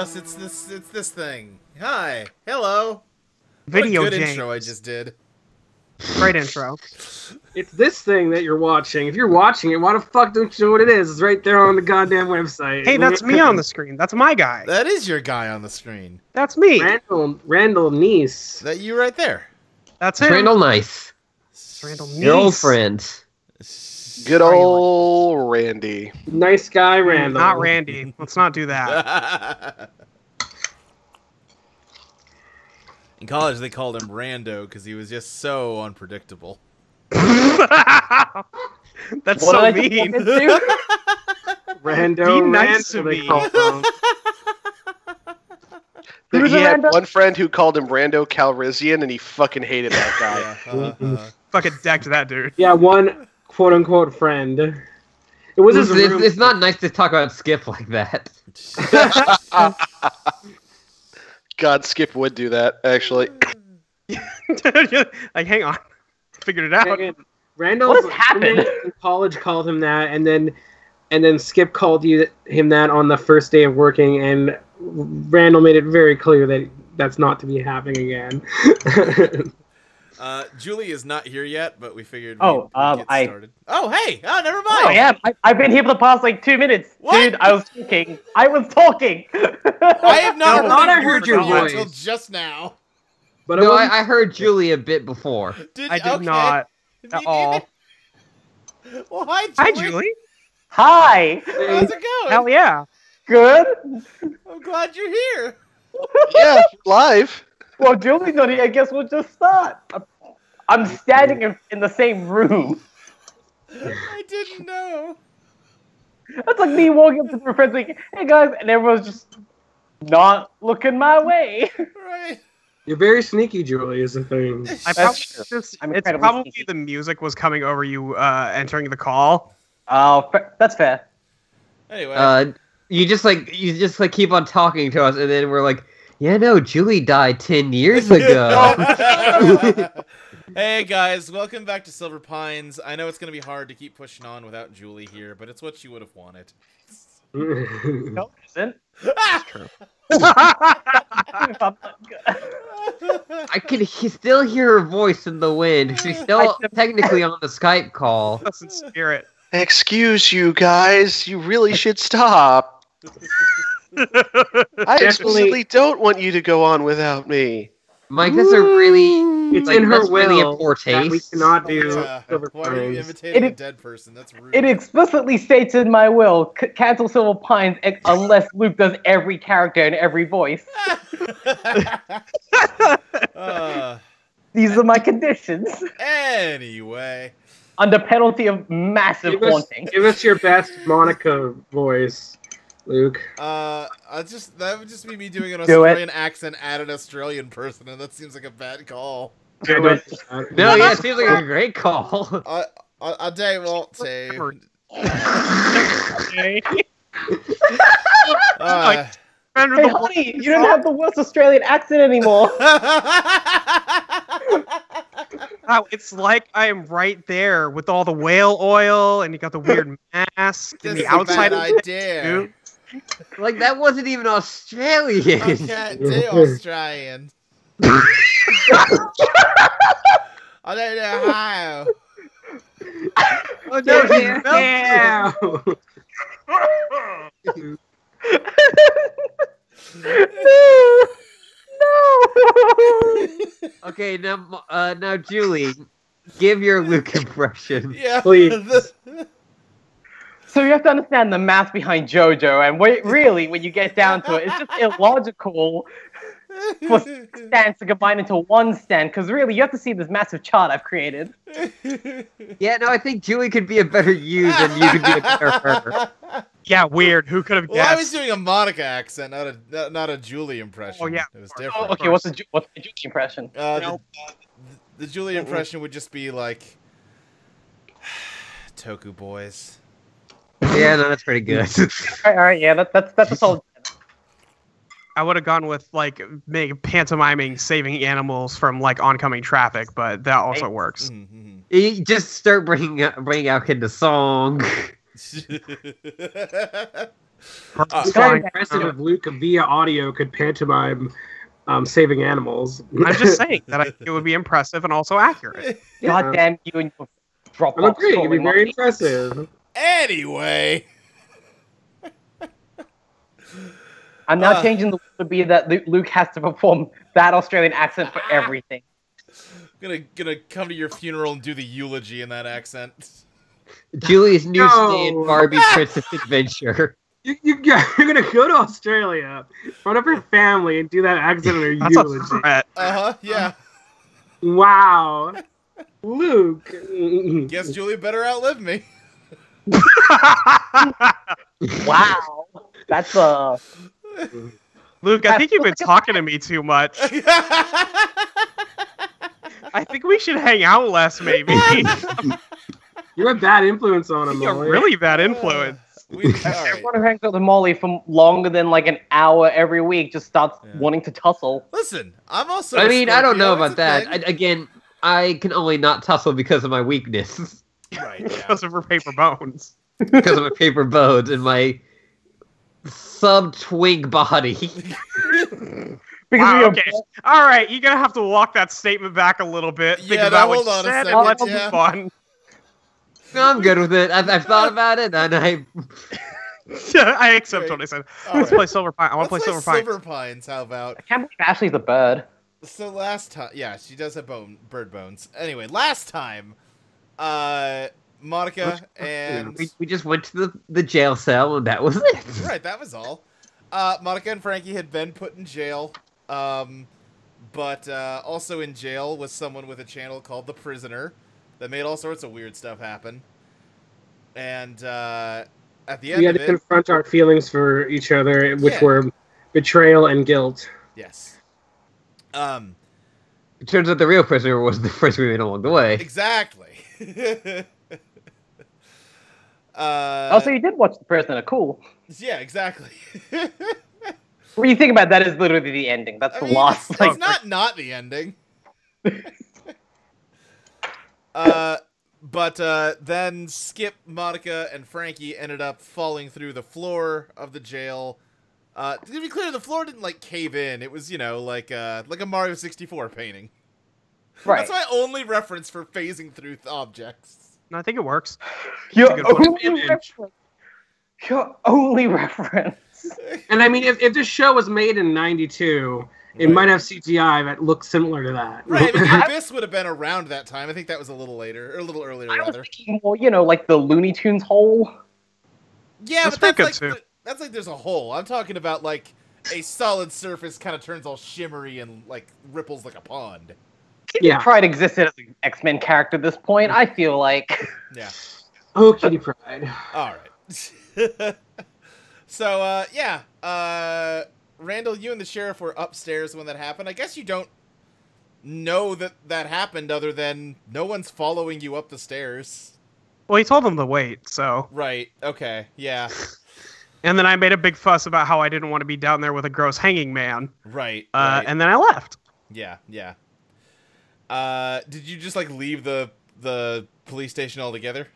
us. It's this thing. Hi. Hello. Video what a good James. intro I just did. Great intro. It's this thing that you're watching. If you're watching it, why the fuck don't you know what it is? It's right there on the goddamn website. Hey, that's me on the screen. That's my guy. That is your guy on the screen. That's me. Randall Neese. That you right there. That's him. Randall Nice. Randall Your old Neese. friend. Good old Randy. Nice guy, Randall. Not Randy. Let's not do that. In college, they called him Rando because he was just so unpredictable. That's so mean. Rando. Be nice to Randall, they me. call him. He had one friend who called him Rando Calrissian, and he fucking hated that guy. Fucking decked that dude. Yeah, one quote-unquote friend. It was his room. It's not nice to talk about Skip like that. God, Skip would do that, actually. Like, hang on. Figured it out. Randall's What has happened? in college called him that, and then Skip called him that on the first day of working, and Randall made it very clear that that's not to be happening again. Julie is not here yet, but we figured Oh, we'd get started. Oh, hey! Oh, never mind! Oh yeah, I've been here for the past like 2 minutes, What? dude. I was talking. I have not thought I heard heard your from you until voice. just now. But No, I heard Julie a bit before. I did not Did at you all. even- Well, hi, Julie. Hi, Julie. Hi. How's it going? Hell yeah. Good. I'm glad you're here. Yeah, live. Well, Julie's not here. I guess we'll just start. I'm standing in the same room. I didn't know. That's like me walking up to my friends like, "Hey guys," and everyone's just not looking my way. Right. You're very sneaky, Julie, is the thing. I That's probably true. just, I'm it's incredibly probably sneaky. the music was coming over you entering the call. Oh, that's fair. Anyway. You just keep on talking to us, and then we're like, yeah, no, Julie died 10 years ago. Hey guys, welcome back to Silver Pines. I know it's going to be hard to keep pushing on without Julie here, but it's what you would have wanted. No, it isn't. I can still hear her voice in the wind. She's still technically on the Skype call. That's in spirit. Excuse you guys, you really should stop. I explicitly don't want you to go on without me. Mike, that's a really It's in her that's really will in poor that we taste. cannot do Silver Why are you Pines. imitating a It- dead person? That's rude. It explicitly states in my will, cancel Silver Pines unless Luke does every character and every voice. These are my conditions. Anyway. Under penalty of massive haunting. Give us your best Monica voice, Luke. That would just be me doing an Do it. Australian accent at an Australian person, and that seems like a bad call. No, yeah, it seems like a great call. I day won't say. Hey, honey, you don't have the worst Australian accent anymore. Wow, it's like I am right there with all the whale oil, and you got the weird mask, and This the is a outside bad of it, idea. too. Like, that wasn't even Australian. I can't do Australian. I don't know how. Oh, no, he's melted. Okay, now Julie, give your Luke impression. Yeah. Please. So you have to understand the math behind JoJo, and really, when you get down to it, it's just illogical for stands to combine into one stand, because really, you have to see this massive chart I've created. Yeah, no, I think Julie could be a better you than you could be a better her. Yeah, weird. Who could have Well, I was guessed? doing a Monica accent, not a Julie impression. Oh, yeah. It was Oh, different. okay, what's the Julie impression? The Julie impression would just be like, Toku boys. Yeah, no, that's pretty good. All right, yeah, that's a solid. I would have gone with, like, pantomiming saving animals from, like, oncoming traffic, but that also works. Mm-hmm. You just start bringing out into song. It's It's flying. kind of impressive if Luke via audio could pantomime saving animals. I'm just saying that it would be impressive and also accurate. God damn you and your I Dropbox agree. It'd be story very money. impressive. Anyway. I'm now changing the to be that Luke has to perform that Australian accent for everything. Gonna come to your funeral and do the eulogy in that accent. Julie's new No. stand Barbie Princess Adventure. You're gonna go to Australia, in front of her family, and do that accent in her That's a eulogy. threat. Uh-huh, yeah. Wow, Luke. Guess Julie better outlive me. Wow, that's Luke, I think you've been talking to me too much. I think we should hang out less, maybe. You're a bad influence on him. You're a Molly. really bad influence. All right. everyone who hangs out with Molly for longer than like an hour every week just starts wanting to tussle. Listen, I'm also. I a mean, I don't know Scorpio, about that. it's a Again, I can only not tussle because of my weakness. thing. Right. Yeah. Because of her paper bones. Because of my paper bones and my sub-twink body. Because Wow, we are okay. All right, you're going to have to walk that statement back a little bit. Think Yeah, about now what hold you on a said, second, and let's yeah. move on. No, I'm good with it. I've thought about it, and I I accept what I said. All Let's right. play Silver Pine. I want to play Let's Silver Pine. Silver Pines. How about? I can't believe Ashley's the bird. So last time, yeah, she does have bird bones. Anyway, last time, Monica and we just went to the jail cell, and that was it. right, that was all. Monica and Frankie had been put in jail, but also in jail was someone with a channel called The Prisoner that made all sorts of weird stuff happen. And at the end We had of to it, confront our feelings for each other, which Yeah. were betrayal and guilt. yes, It turns out the real prisoner was the friends we made along the way. exactly. Also, you did watch The Prisoner. Cool. Yeah, exactly. When you think about it, that is literally the ending. That's I the mean, last. it's Like, not the ending. But then Skip, Monica, and Frankie ended up falling through the floor of the jail. To be clear, the floor didn't like cave in. It was, like a Mario 64 painting. right. That's my only reference for phasing through objects. No, I think it works. Your That's a good only image. reference. Your only reference. And I mean, if this show was made in '92, it Right. might have CGI that looks similar to that. Right, I mean, the Abyss would have been around that time. I think that was a little later, or a little earlier, I was rather. thinking more, like the Looney Tunes hole. Yeah, That's but pretty that's good, like too. that's like there's a hole. I'm talking about like a solid surface kind of turns all shimmery and like ripples like a pond. Yeah. Pride existed as an X-Men character at this point. I feel like. Yeah. Oh, Kitty Pryde. All right. So Randall, you and the sheriff were upstairs when that happened. I guess you don't know that happened other than no one's following you up the stairs. Well, he told them to wait, so. Right. Okay. Yeah. And then I made a big fuss about how I didn't want to be down there with a gross hanging man. Right. Right. And then I left. Yeah. Yeah. Did you just like leave the police station altogether?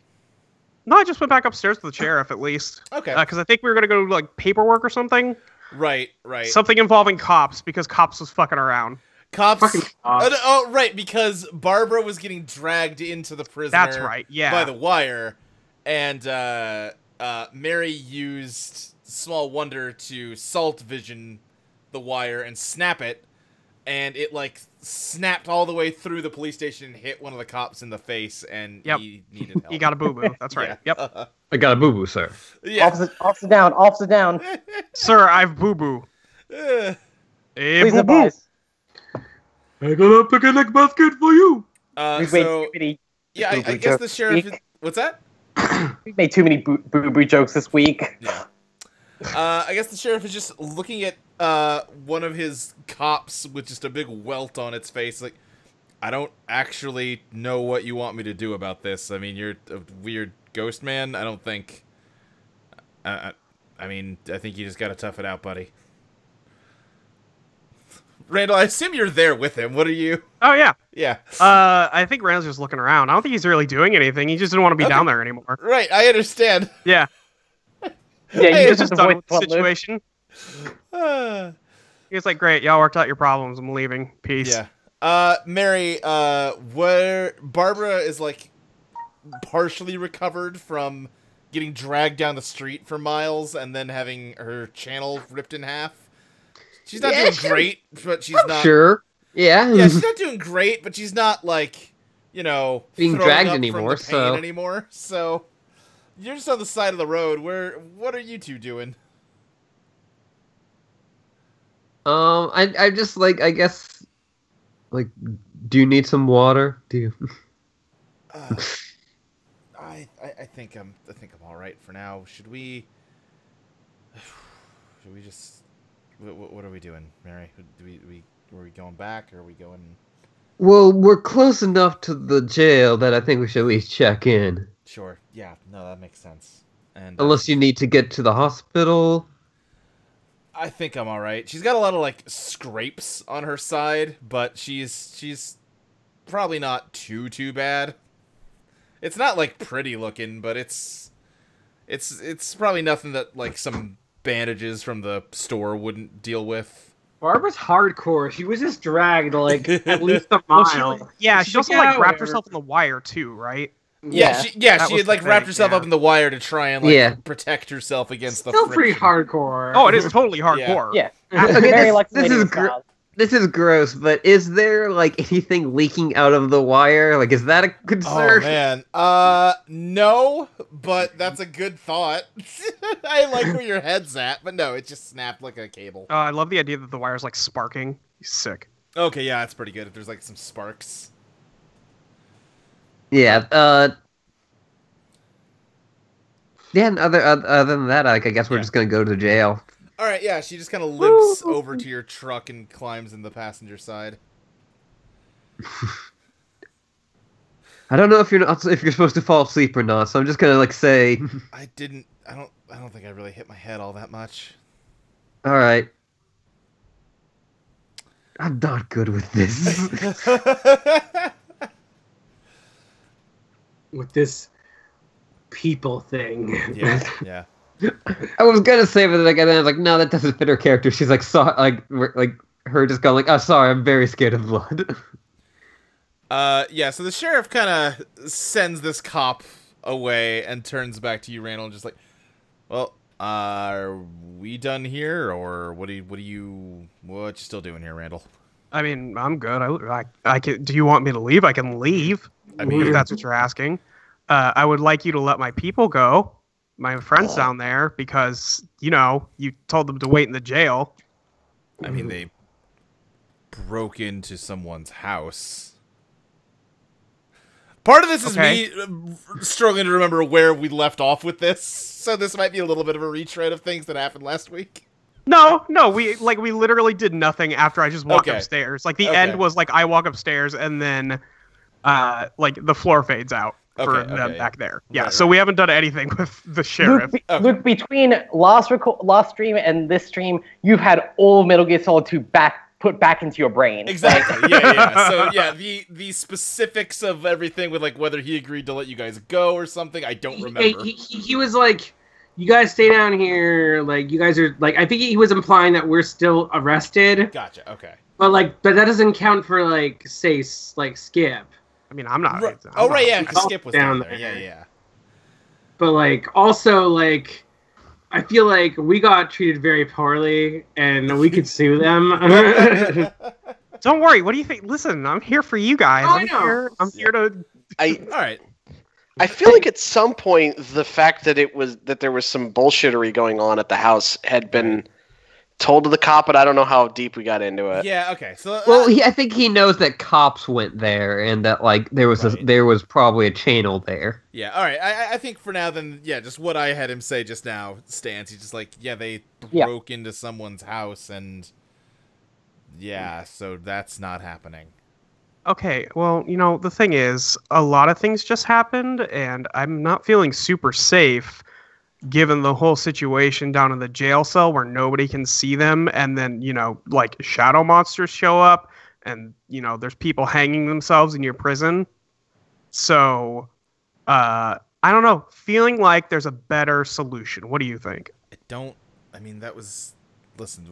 No, I just went back upstairs to the sheriff at least. Okay. Because I think we were going to go do like paperwork or something. Right. Right. Something involving cops because cops was fucking around. Cops. Fucking cops. Right, because Barbara was getting dragged into the prison. That's right, yeah. By the wire, and Mary used Small Wonder to salt vision the wire and snap it, and it like snapped all the way through the police station and hit one of the cops in the face, and Yep. he needed help. You got a boo-boo. That's right. Yeah. Yep. I got a boo-boo, sir. Yeah. Officer down. Officer down. Sir, I've boo-boo. Uh, Hey, Please boo-boo. advise. I got a picnic basket for you. We've made so too many. yeah, I boo-boo guess the jokes sheriff. this week. What's that? We've made too many boo-boo jokes this week. Yeah. I guess the sheriff is just looking at one of his cops with just a big welt on its face. Like, I don't actually know what you want me to do about this. I mean, you're a weird ghost man. I don't think. I mean, I think you just gotta tough it out, buddy. Randall, I assume you're there with him. What are you? Oh, yeah. Yeah. I think Randall's just looking around. I don't think he's really doing anything. He just didn't want to be Okay. down there anymore. Right, I understand. Yeah. Yeah, you Hey, just Just have to done voice with the Butler. situation. Uh, He's like, great, y'all worked out your problems. I'm leaving. Peace. yeah. Mary, where Barbara is like partially recovered from getting dragged down the street for miles and then having her channel ripped in half. She's not doing great, but she's not. Sure. Yeah. Yeah, she's not doing great, but she's not like, Being throwing dragged up anymore, from the pain so- anymore. So you're just on the side of the road. What are you two doing? I just like, I guess, like, do you need some water? Do you? I think I'm all right for now. Should we just what are we doing, Mary? Were we going back or are we going? Well, we're close enough to the jail that I think we should at least check in. Sure. Yeah. No, that makes sense. And Unless you need to get to the hospital. I think I'm all right. She's got a lot of like scrapes on her side, but she's probably not too bad. It's not like pretty looking, but it's probably nothing that like some bandages from the store wouldn't deal with. Barbara's hardcore. She was just dragged like at least a Well, mile. she She's also like, like "Yeah, wrapped whatever." herself in the wire too, right? Yeah, she That had was like the wrapped thing, herself yeah. up in the wire to try and like Yeah. protect herself against the Still pretty friction. hardcore. Oh, it is totally hardcore. Yeah. Okay, Very this- like this is Canadian gr- style. This is gross, but is there like anything leaking out of the wire? Like, is that a Oh concern? man, no, but that's a good thought. I like where your head's at, but no, it just snapped like a cable. I love the idea that the wire's like sparking. Sick. Okay, yeah, that's pretty good. If there's like some sparks. Yeah. Yeah. And other than that, like, I guess we're Yeah. just gonna go to jail. All right, yeah, she just kind of limps over to your truck and climbs in the passenger side. I don't know if you're supposed to fall asleep or not, so I'm just gonna like say, I don't think I really hit my head all that much. all right. I'm not good with this. With this people thing. yeah. I was gonna say, but like, and then I was like, no, that doesn't fit her character. She's like, like her just going like, oh, sorry, I'm very scared of blood. Yeah, so the sheriff kind of sends this cop away and turns back to you, Randall, and just like, well, are we done here, or what you still doing here, Randall? I mean, I'm good. I can. Do you want me to leave? I can leave. I mean, If that's what you're asking. I would like you to let my people go, my friends down there, because you told them to wait in the jail. I mean, they broke into someone's house. Part of this is Okay. me struggling to remember where we left off with this, so this might be a little bit of a retread of things that happened last week. No, we literally did nothing after I just walked Okay. upstairs. Like the Okay. end was like I walk upstairs and then like the floor fades out for Okay, them okay. back there. Yeah, Right, so right. we haven't done anything with the sheriff. Luke, between last stream and this stream, you've had all Metal Gear Solid 2 put back into your brain. Exactly. Yeah. So yeah, the specifics of everything with like whether he agreed to let you guys go or something, I don't remember. He was like, you guys stay down here. Like, you guys are like, I think he was implying that we're still arrested, Gotcha. Okay. but that doesn't count for like, say, like Skip. I mean, I'm not. Right. I'm Oh not- right, yeah. 'Cause Skip was down Down there. there. Yeah. But like, also like, I feel like we got treated very poorly, and we could sue them. Don't worry. What do you think? Listen, I'm here for you guys. Oh, I know. I'm here to. All right. I feel like at some point the fact that there was some bullshittery going on at the house had been told to the cop, but I don't know how deep we got into it. Yeah. Okay. So Well, I think he knows that cops went there, and that like there was Right. there was probably a channel there. yeah. All right. I think for now, then, yeah, just what I had him say just now stands. He's just like, yeah, they Yeah. broke into someone's house, and yeah, so that's not happening. Okay, well, the thing is, a lot of things just happened, and I'm not feeling super safe given the whole situation down in the jail cell where nobody can see them, and then, like shadow monsters show up, and, there's people hanging themselves in your prison. So, I don't know, feeling like there's a better solution. What do you think? don't. I mean, that was. Listen,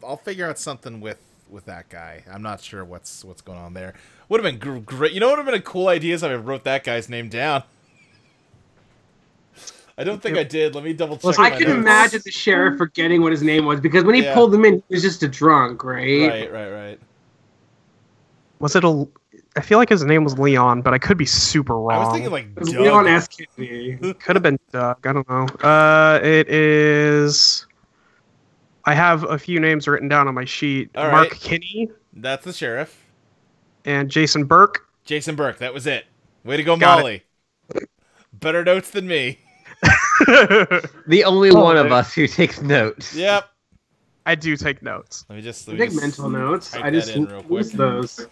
I'll figure out something with that guy. I'm not sure what's going on there. Would have been great. You know what would have been a cool idea is if I wrote that guy's name down. I don't think I did. Let me double check. I can imagine the sheriff forgetting what his name was because when he pulled him in, he was just a drunk, right? Right. Was it a? I feel like his name was Leon, but I could be super wrong. I was thinking like Doug. Leon S. Kennedy. Could have been Doug. I don't know. It is. I have a few names written down on my sheet. All Mark right. Kinney That's the sheriff. and Jason Burke. Jason Burke. That was it. Way to go, Got Molly. Better notes than me. The only one of us who takes notes. Yep. I do take notes. Let me just. I take mental notes. type I that just in real quick. lose those.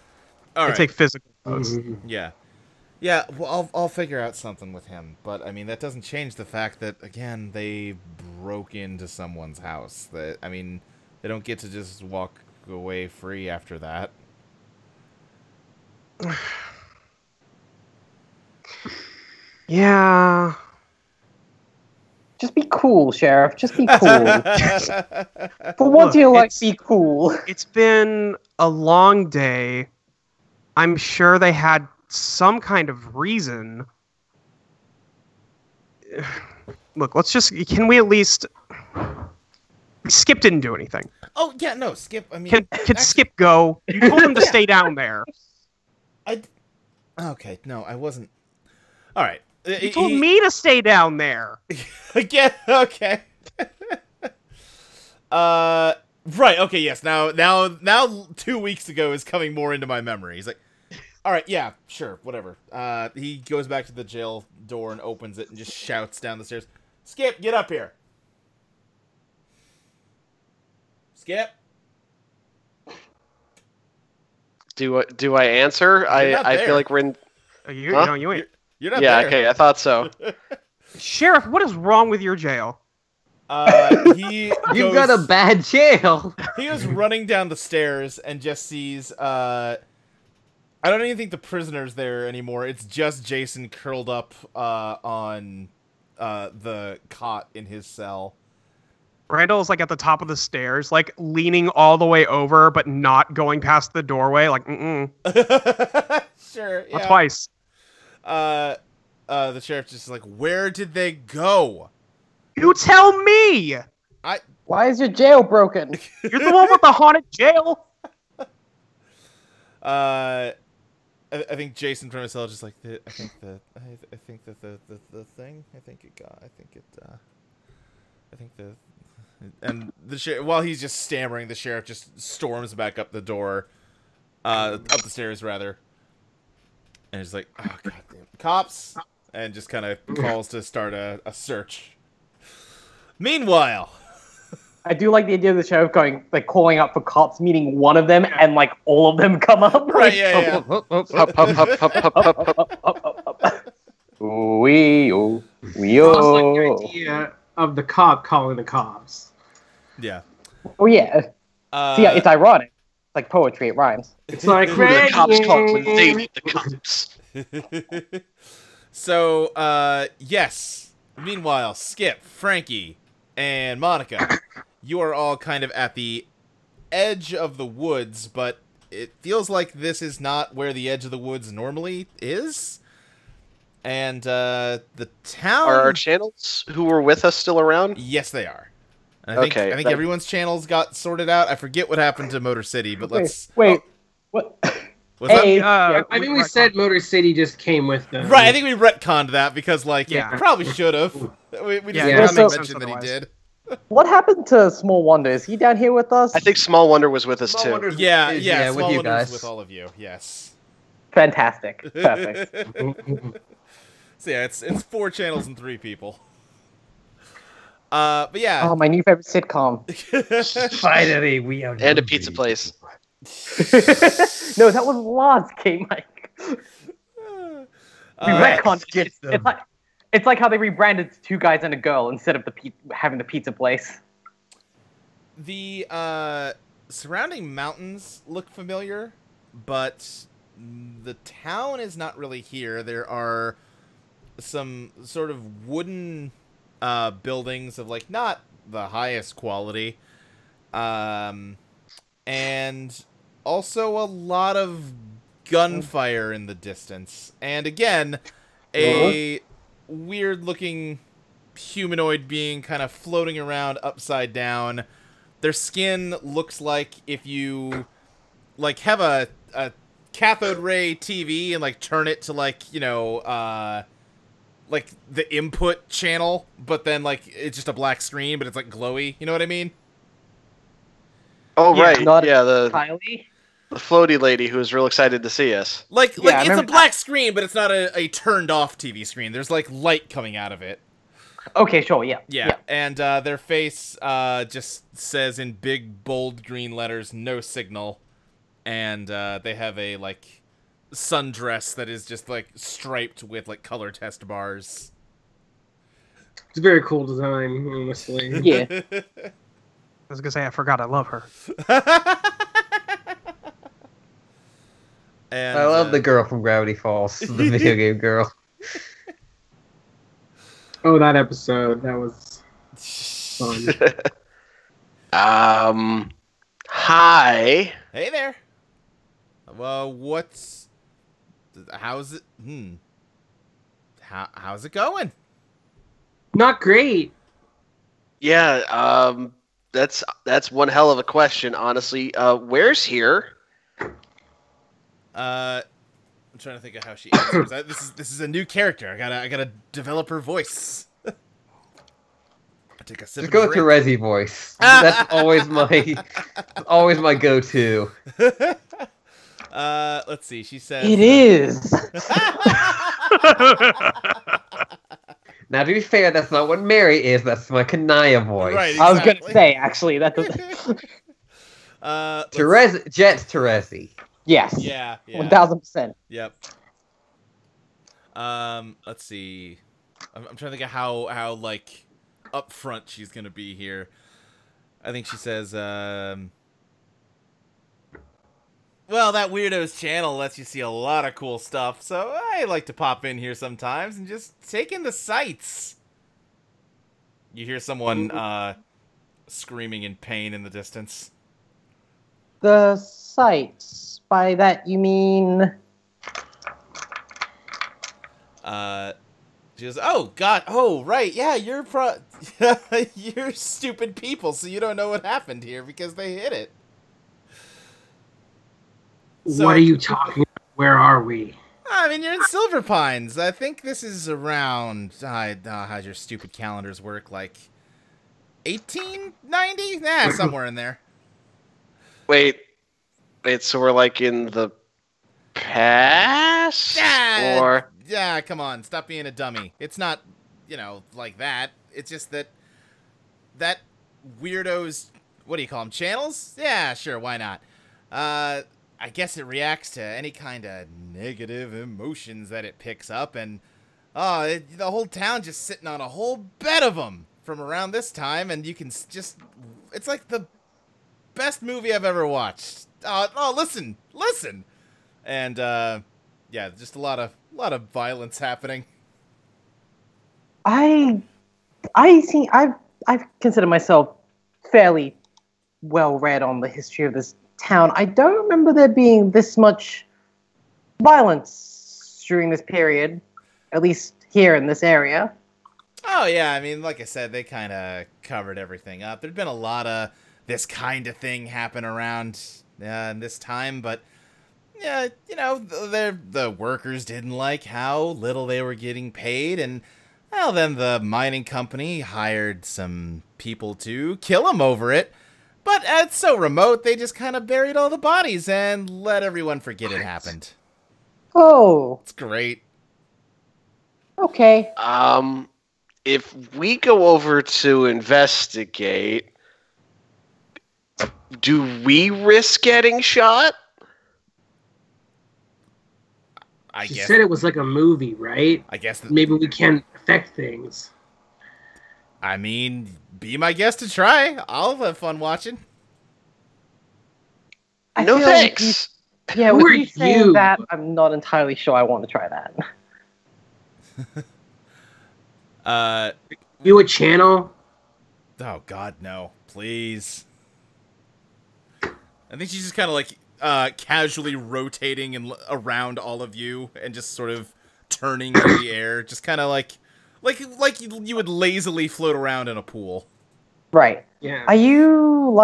All I right. take physical notes. Yeah. Yeah, well, I'll figure out something with him. But, I mean, that doesn't change the fact that, again, they broke into someone's house. I mean, they don't get to just walk away free after that. Yeah. Just be cool, Sheriff. Just be cool. For once, you like be cool. It's been a long day. I'm sure they had some kind of reason. Look, let's just. Can we at least. Skip didn't do anything. Oh, yeah, no, Skip, I mean... Can actually, Skip go? You told him to stay down there. Okay, no, I wasn't... All right. You told me to stay down there. Again, okay. Right, okay, yes, now 2 weeks ago is coming more into my memory. He's like, all right, yeah, sure, whatever. He goes back to the jail door and opens it and just shouts down the stairs, Skip, get up here. Skip? Do I answer? I feel like we're in. You, Huh? no, you ain't. You're not Yeah, there. okay, I thought so. Sheriff, what is wrong with your jail? He You've got a bad jail. He was running down the stairs and just sees, I don't even think the prisoner's there anymore. It's just Jason curled up, on, the cot in his cell. Randall's like at the top of the stairs, like leaning all the way over, but not going past the doorway. Like, Sure, yeah. not twice. The sheriff just is like, where did they go? You tell me. Why is your jail broken? You're the one with the haunted jail. I think Jason from his cell is just like, I think that the thing, and the sheriff, while he's just stammering, the sheriff just storms back up the door, up the stairs rather, and he's like, oh god damn, cops, and just kind of calls to start a search. Meanwhile, I do like the idea of the sheriff going, like, calling out for cops, meening one of them, and, like, all of them come up. right, yeah. Hup, hup, hup, hup, hup, hup. Wee-oh. I like your Wee-oh. idea of the cop calling the cops. Yeah. Oh, yeah. See, it's ironic. It's like poetry, it rhymes. It's like Who do the cops talk when they need the cops? So, yes. Meanwhile, Skip, Frankie, and Monica, you are all kind of at the edge of the woods, but it feels like this is not where the edge of the woods normally is. And, the town... Are our channels who were with us still around? Yes, they are. And I think that- everyone's channels got sorted out. I forget what happened to Motor City, but let's... Wait. What? What's Hey, that? I think we said Motor City just came with them. Right, I think we retconned that because, like, Yeah. probably should have. We just Yeah, that makes mentioned sense that he otherwise. did. What happened to Small Wonder? Is he down here with us? I think Small Wonder was with us Small too. Wonder's- Yeah, is- yeah, with Small you Wonders guys. with all of you, yes. Fantastic. Perfect. So yeah, it's 4 channels and 3 people. But yeah. Oh, my new favorite sitcom. Finally, we are. And a pizza place. No, that was last game, Mike. We retconned get it. them. It's like how they rebranded to 2 Guys and a Girl instead of having the pizza place. The surrounding mountains look familiar, but the town is not really here. There are some sort of wooden buildings of like not the highest quality, and also a lot of gunfire in the distance, and again, a weird-looking humanoid being kind of floating around upside down. Their skin looks like if you like have a cathode ray TV and like turn it to like, you know, like the input channel, but then like it's just a black screen, but it's like glowy. You know what I mean? Oh, Yeah, right. not Yeah, the Kylie? floaty lady who was real excited to see us. Like Yeah, I it's a remember black screen, but it's not a turned off TV screen. There's like light coming out of it. Okay, sure, yeah. Yeah, and their face just says in big, bold green letters, "No signal," and they have a, like, sundress that is just, like, striped with, like, color test bars. It's a very cool design, honestly. Yeah. I was gonna say I forgot I love her. And, I love the girl from Gravity Falls, the video game girl. Oh, that episode. That was fun. Hi. Hey there. Well, how's it, how's it going? Not great. Yeah, that's one hell of a question, honestly. Where's here? I'm trying to think of how she answers. This is a new character. I gotta develop her voice. I take a sip. Just go with your Resi voice. That's always my go-to. Let's see. She says It is. Now, to be fair, that's not what Mary is. That's my Kanaya voice. Right. I was gonna Exactly. say, actually, that doesn't... Jet's Teresi. Yes. Yeah. 1000%. Yep. Let's see. I'm trying to think of how like upfront she's gonna be here. I think she says, well, that Weirdo's channel lets you see a lot of cool stuff, so I like to pop in here sometimes and just take in the sights. You hear someone screaming in pain in the distance. The sights. By that, you mean... She goes, "Oh God, oh right, yeah, you're you're stupid people, so you don't know what happened here because they hit it." So, What are you talking about? Where are we? I mean, you're in Silver Pines. I think this is around. How's your stupid calendars work? Like 1890? Nah, somewhere in there. Wait, so we're like in the past? Yeah, Or yeah, come on, stop being a dummy. It's not, you know, like that. It's just that weirdo's, what do you call them, channels? Yeah, sure, why not? I guess it reacts to any kind of negative emotions that it picks up, and the whole town just sitting on a whole bed of them from around this time, and you can just, it's like the best movie I've ever watched. Oh, listen, and yeah, just a lot of violence happening. I've considered myself fairly well read on the history of this town. I don't remember there being this much violence during this period, at least here in this area. Oh yeah, I mean, like I said, they kind of covered everything up. There'd been a lot of this kind of thing happen around in this time, but yeah, you know, the workers didn't like how little they were getting paid, and well, then the mining company hired some people to kill them over it. But it's so remote, they just kind of buried all the bodies and let everyone forget it happened. Oh, It's great. okay. if we go over to investigate, do we risk getting shot? I She guess. said it was like a movie, right? I guess. Maybe we can affect things. I mean, be my guest to try. I'll have fun watching. I No feel like thanks. Yeah, Who with are you saying you? that, I'm not entirely sure I want to try that. You a channel? Oh God, no! Please. I think she's just kind of like casually rotating and around all of you, and just sort of turning in the air, just kind of like you would lazily float around in a pool. Right. Yeah. Are you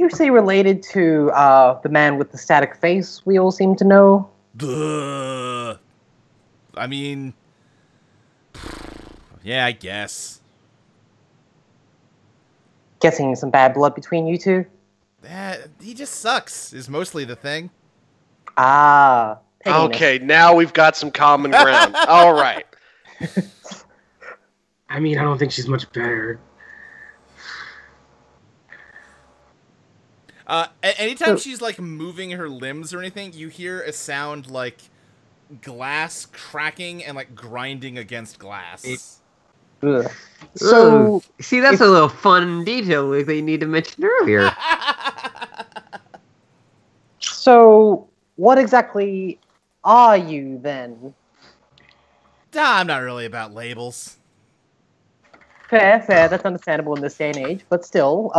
say related to the man with the static face we all seem to know? Ugh. I mean, yeah, I guess. Guessing some bad blood between you two? He just sucks, is mostly the thing. Ah. pettiness. Okay, now we've got some common ground. All right. I mean, I don't think she's much better. Anytime she's like moving her limbs or anything, you hear a sound like glass cracking and like grinding against glass. Ugh. So, So, see, that's a little fun detail, Luke, that you need to mention earlier. so what exactly are you then? I'm not really about labels. Fair, that's understandable in this day and age, but still,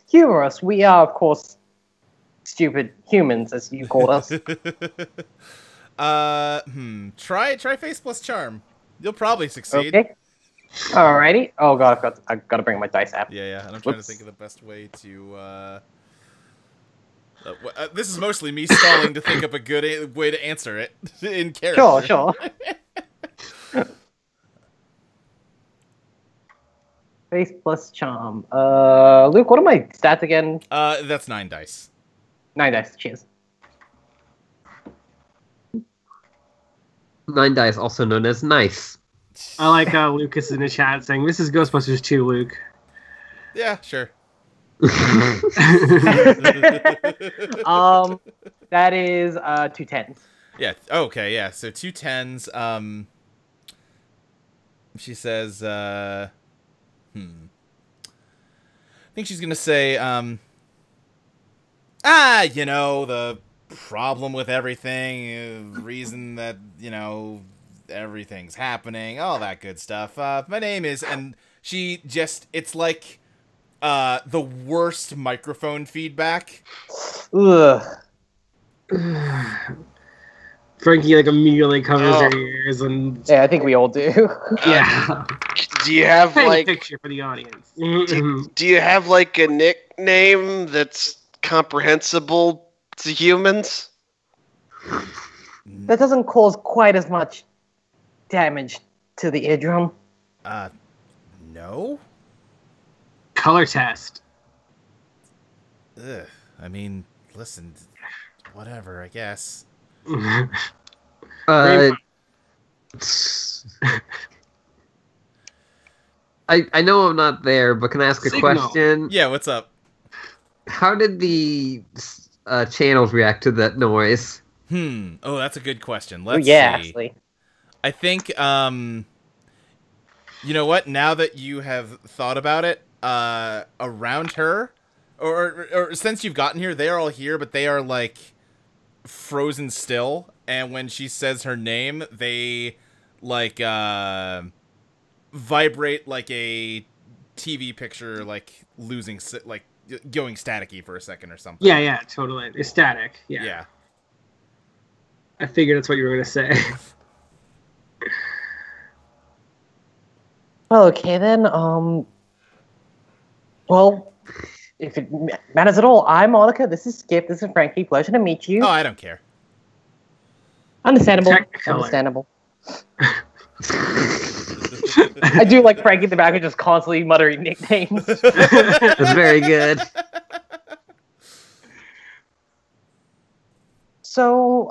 humorous. We are, of course, stupid humans, as you called us. Try face plus charm. You'll probably succeed. Okay. Alrighty. Oh god, I've got to bring my dice app. Yeah, and I'm trying to Whoops. think of the best way to, this is mostly me stalling to think up a good way to answer it in character. Sure. Face plus charm. Luke, what are my stats again? That's 9 dice. 9 dice. Cheers. 9 dice, also known as nice. I like Lucas in the chat saying, "This is Ghostbusters 2, Luke." Yeah, sure. That is 2 10s. Yeah. Okay. Yeah. So 2 10s. She says, I think she's gonna say, the problem with everything, the reason that everything's happening, all that good stuff. My name is, and she it's like, the worst microphone feedback. Ugh. Frankie like immediately covers her ears and Yeah, I think we all do. yeah. Do you have Paint a like picture for the audience. do you have like a nickname that's comprehensible to humans? That doesn't cause quite as much damage to the eardrum. No? Color test. Ugh. I mean, listen, whatever, I guess. I know I'm not there, but can I ask a Signal. question? Yeah, what's up? How did the channels react to that noise? Oh, that's a good question. Oh, Let's yeah, see. actually. I think, you know what? Now that you have thought about it, around her, or since you've gotten here, they are all here, but they are, like, frozen still, and when she says her name, they, like, vibrate like a TV picture, like, like, going staticky for a second or something. Yeah, totally. It's static. Yeah. Yeah. I figured that's what you were gonna say. Well, okay then. Well, if it matters at all, I'm Monica. This is Skip. This is Frankie. Pleasure to meet you. Oh, I don't care. Understandable. Technicolor. Understandable. I do like Frankie in the back, who's just constantly muttering nicknames. That's very good. So,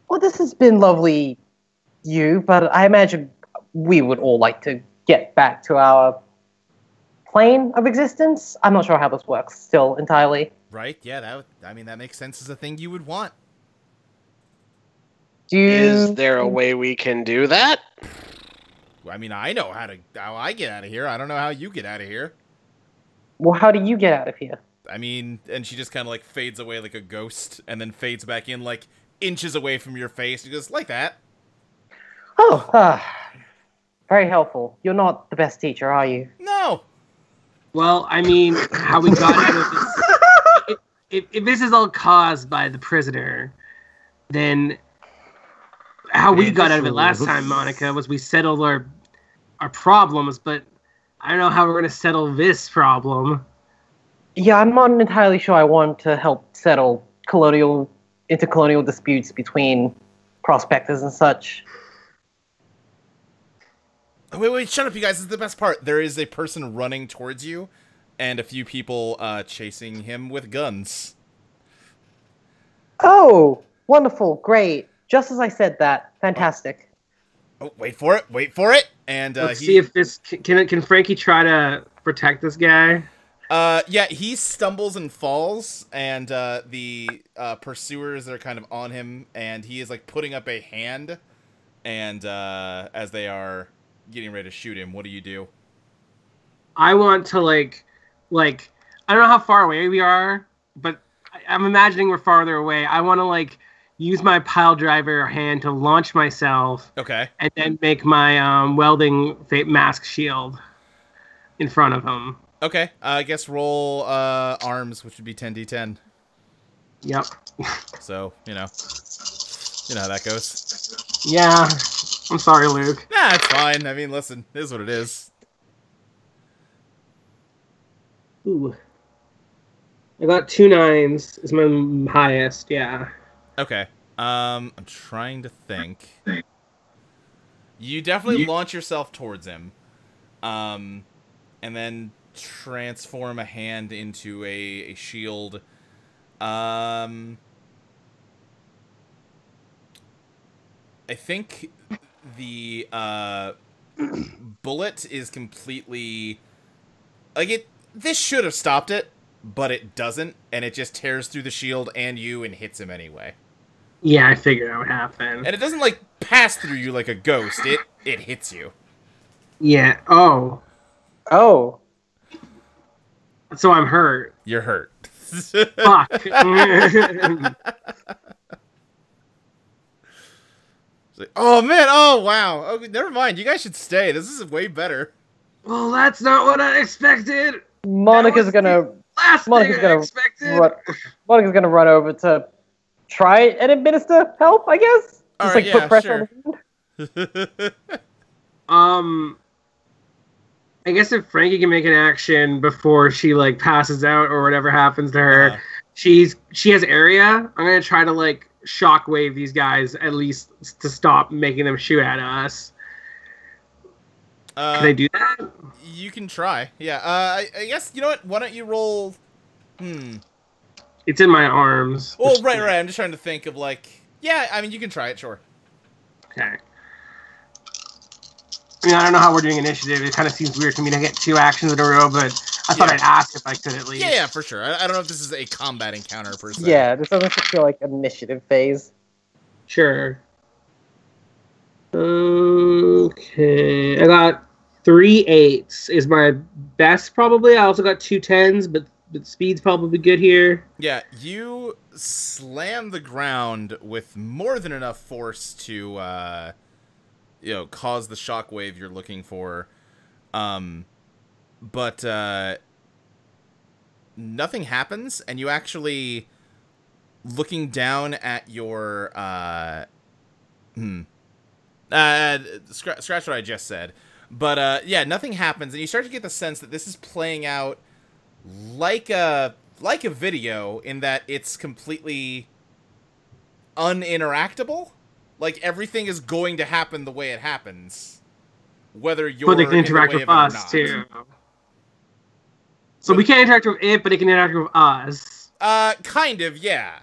well, this has been lovely, but I imagine we would all like to get back to our plane of existence. I'm not sure how this works still entirely. Right? Yeah, that makes sense as a thing you would want. Is there a way we can do that? I mean, I know how I get out of here. I don't know how you get out of here. Well, how do you get out of here? I mean, and she just kind of like fades away like a ghost, and then fades back in like inches away from your face. She goes like that. Oh, very helpful. You're not the best teacher, are you? No. Well, I mean, how we got out of this. If this is all caused by the prisoner, then how we got out of it last time, Monica, was we settled our problems, but I don't know how we're going to settle this problem. Yeah, I'm not entirely sure I want to help settle intercolonial disputes between prospectors and such. Wait, shut up, you guys. This is the best part. There is a person running towards you, and a few people chasing him with guns. Oh, wonderful, great. Just as I said that. Fantastic. Oh, wait for it. And Let's see if this can Frankie try to protect this guy. Yeah, he stumbles and falls, and the pursuers are kind of on him, and he is like putting up a hand, and as they are getting ready to shoot him, what do you do? I want to like I don't know how far away we are, but I'm imagining we're farther away. I want to like use my pile driver hand to launch myself. Okay. And then make my welding mask shield in front of him. Okay. I guess roll arms, which would be 10d10. Yep. So, you know how that goes. Yeah. I'm sorry, Luke. Nah, it's fine. I mean, listen, it is what it is. Ooh. I got 2 9s. Is my highest, yeah. Okay. I'm trying to think. You definitely launch yourself towards him. And then transform a hand into a shield. I think the bullet is completely like this should have stopped it, but it doesn't, and it just tears through the shield and you and hits him anyway. Yeah, I figured that would happen. And it doesn't like pass through you like a ghost. It hits you. Yeah. Oh. Oh. So I'm hurt. You're hurt. Fuck. Like, oh man! Oh wow! Oh, never mind. You guys should stay. This is way better. Well, that's not what I expected. Monica's gonna run over to try and administer help, I guess. All Just right, like put pressure on the I guess if Frankie can make an action before she like passes out or whatever happens to her, she has area. I'm gonna try to like shockwave these guys at least to stop making them shoot at us. Can I do that? You can try. Yeah. I guess you know what? Why don't you roll? It's in my arms. Oh, right. I'm just trying to think of like. Yeah, I mean you can try it. Sure. Okay. I mean, I don't know how we're doing initiative. It kind of seems weird to me to get 2 actions in a row, but I thought I'd ask if I could at least. Yeah, for sure. I don't know if this is a combat encounter per se. Yeah, this doesn't feel like initiative phase. Sure. Okay. I got 3 8s is my best probably. I also got 2 10s, but speed's probably good here. Yeah, you slam the ground with more than enough force to cause the shockwave you're looking for. But nothing happens, and you actually, looking down at your scratch what I just said. But yeah, nothing happens, and you start to get the sense that this is playing out like a video in that it's completely uninteractable. Like everything is going to happen the way it happens, whether you're but they can interact with us too. So we can't interact with it, but it can interact with us. Kind of, yeah.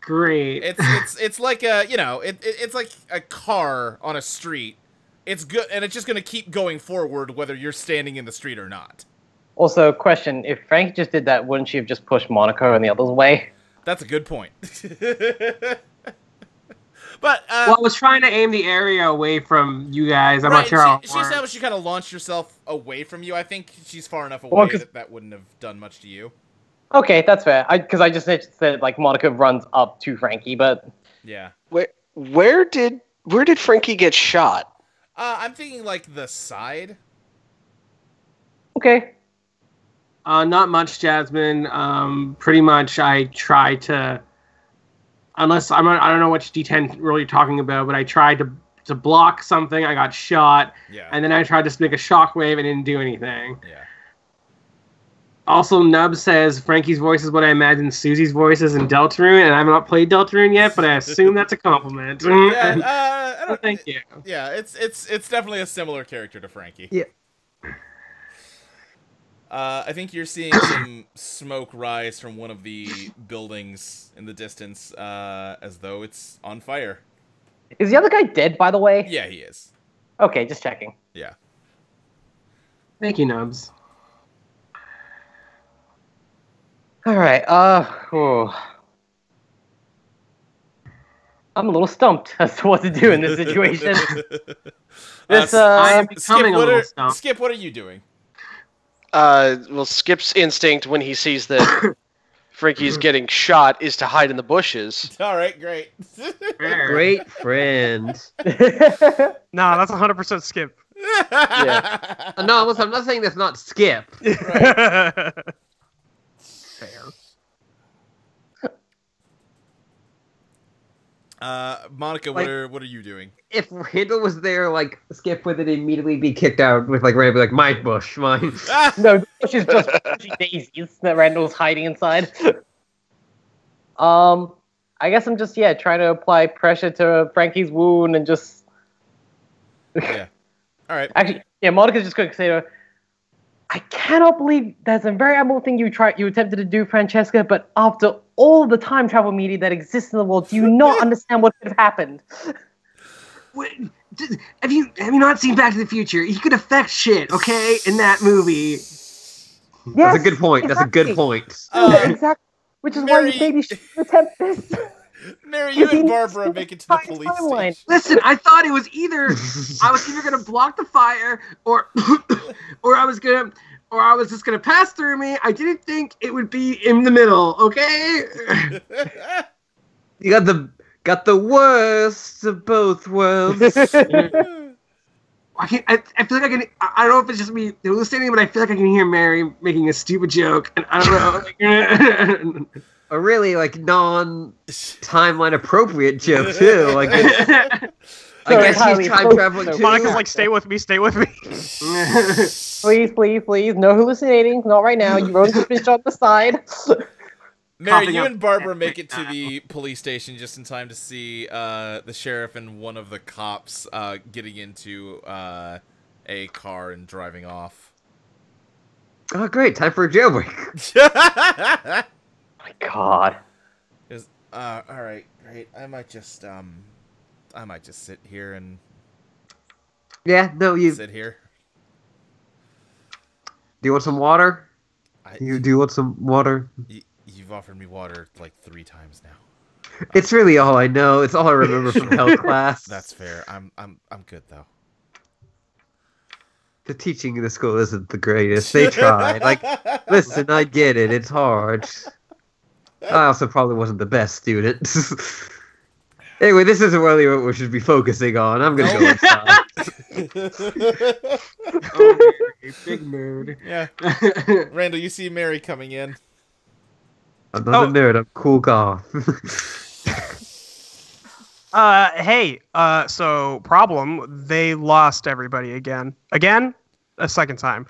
Great. It's like it's like a car on a street. It's good, and it's just gonna keep going forward whether you're standing in the street or not. Also, question: if Frank just did that, wouldn't she have just pushed Monica in the other's way? That's a good point. But well, I was trying to aim the area away from you guys. I'm not sure how. She established you kind of launched yourself away from you. I think she's far enough away that wouldn't have done much to you. Okay, that's fair. Because I just said like Monica runs up to Frankie, but yeah. Where did Where did Frankie get shot? I'm thinking like the side. Okay. Not much, Jasmine. Pretty much, I try to, unless I don't know which D10 really you're talking about, but I tried to block something. I got shot, Yeah. and then I tried to make a shockwave and didn't do anything. Yeah. Also, Nub says Frankie's voice is what I imagine Susie's voice is in Deltarune, and I have not played Deltarune yet, but I assume that's a compliment. Yeah. I don't, Thank you. Yeah. It's definitely a similar character to Frankie. Yeah. I think you're seeing some smoke rise from one of the buildings in the distance, as though it's on fire. Is the other guy dead, by the way? Yeah, he is. Okay, just checking. Yeah. Thank you, Nubs. All right. I'm a little stumped as to what to do in this situation. This, I am Skip, becoming a little stumped. Skip, what are you doing? Well, Skip's instinct when he sees that Frankie's getting shot is to hide in the bushes. All right, great. Great friend. Nah, that's 100% Skip. Yeah. No, listen, I'm not saying that's not Skip. Fair. Monica, Like- what are you doing? If Randall was there, like, Skip would then immediately be kicked out with, like, Randall be like, my bush, mine. No, she's just bushy daisies that Randall's hiding inside. I guess I'm just trying to apply pressure to Frankie's wound and just Yeah. All right. actually Monica's just going to say to her, I cannot believe that's a very admirable thing you attempted to do, Francesca, but after all the time travel media that exists in the world, do you not understand what could have happened? Wait, have you not seen Back to the Future? He could affect shit, okay, in that movie. That's a good point. That's a good point. Exactly. Which is why Mary- you maybe should attempt this. Mary, you and Within Barbara make it to the the police timeline. station. Listen, I thought it was either I was either gonna block the fire or or I was just gonna pass through me. I didn't think it would be in the middle, okay? You got the worst of both worlds. I feel like I can. I don't know if it's just me hallucinating, but I feel like I can hear Mary making a stupid joke, and I don't know. A really, like, non-timeline appropriate joke, too. Like, I guess highly he's time appropriate. traveling, too. Monica's like, stay with me. Please, please, please. No hallucinating. Not right now. You wrote this on the side. Mary, Coughing you up and Barbara make it to now. the police station just in time to see the sheriff and one of the cops getting into a car and driving off. Oh, great. Time for a jailbreak. My God. All right, great. I might just sit here and Yeah, no, do sit here. you want some water? I, Do you want some water? You've offered me water like 3 times now. It's really all I know. It's all I remember from health class. That's fair. I'm good though. The teaching in the school isn't the greatest. They tried. Like, listen, I get it. It's hard. I also probably wasn't the best student. Anyway, this isn't really what we should be focusing on. I'm gonna go inside. Oh, Mary, big mood. Yeah. Randall, you see Mary coming in. I'm not a nerd. I'm cool goth. Hey, so problem, they lost everybody again. Again? A second time.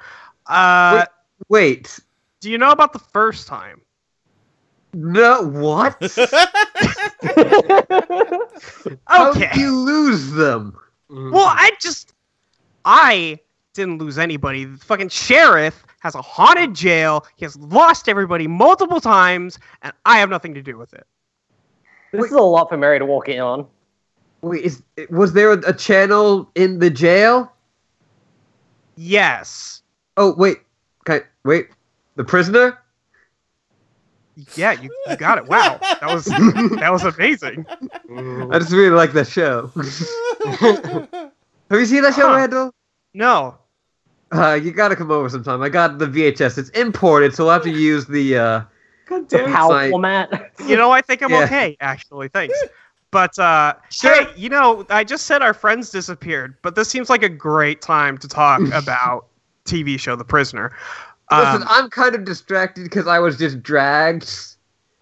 Wait. Do you know about the first time? No, what? How Okay. did you lose them? Well, I didn't lose anybody. The fucking sheriff has a haunted jail. He has lost everybody multiple times, and I have nothing to do with it. This is a lot for Mary to walk in on. Wait, was there a channel in the jail? Yes. Oh, wait. Wait. The prisoner? Yeah, you got it. Wow. That was amazing. I just really like that show. Have you seen that show, Huh. Randall? No. You gotta come over sometime. I got the VHS. It's imported, so I'll have to use the, God The damn it. PAL Like- format. You know, I think I'm Yeah. okay, actually. Thanks. But Sure. hey, I just said our friends disappeared, but this seems like a great time to talk about TV show The Prisoner. Listen, I'm kind of distracted because I was just dragged.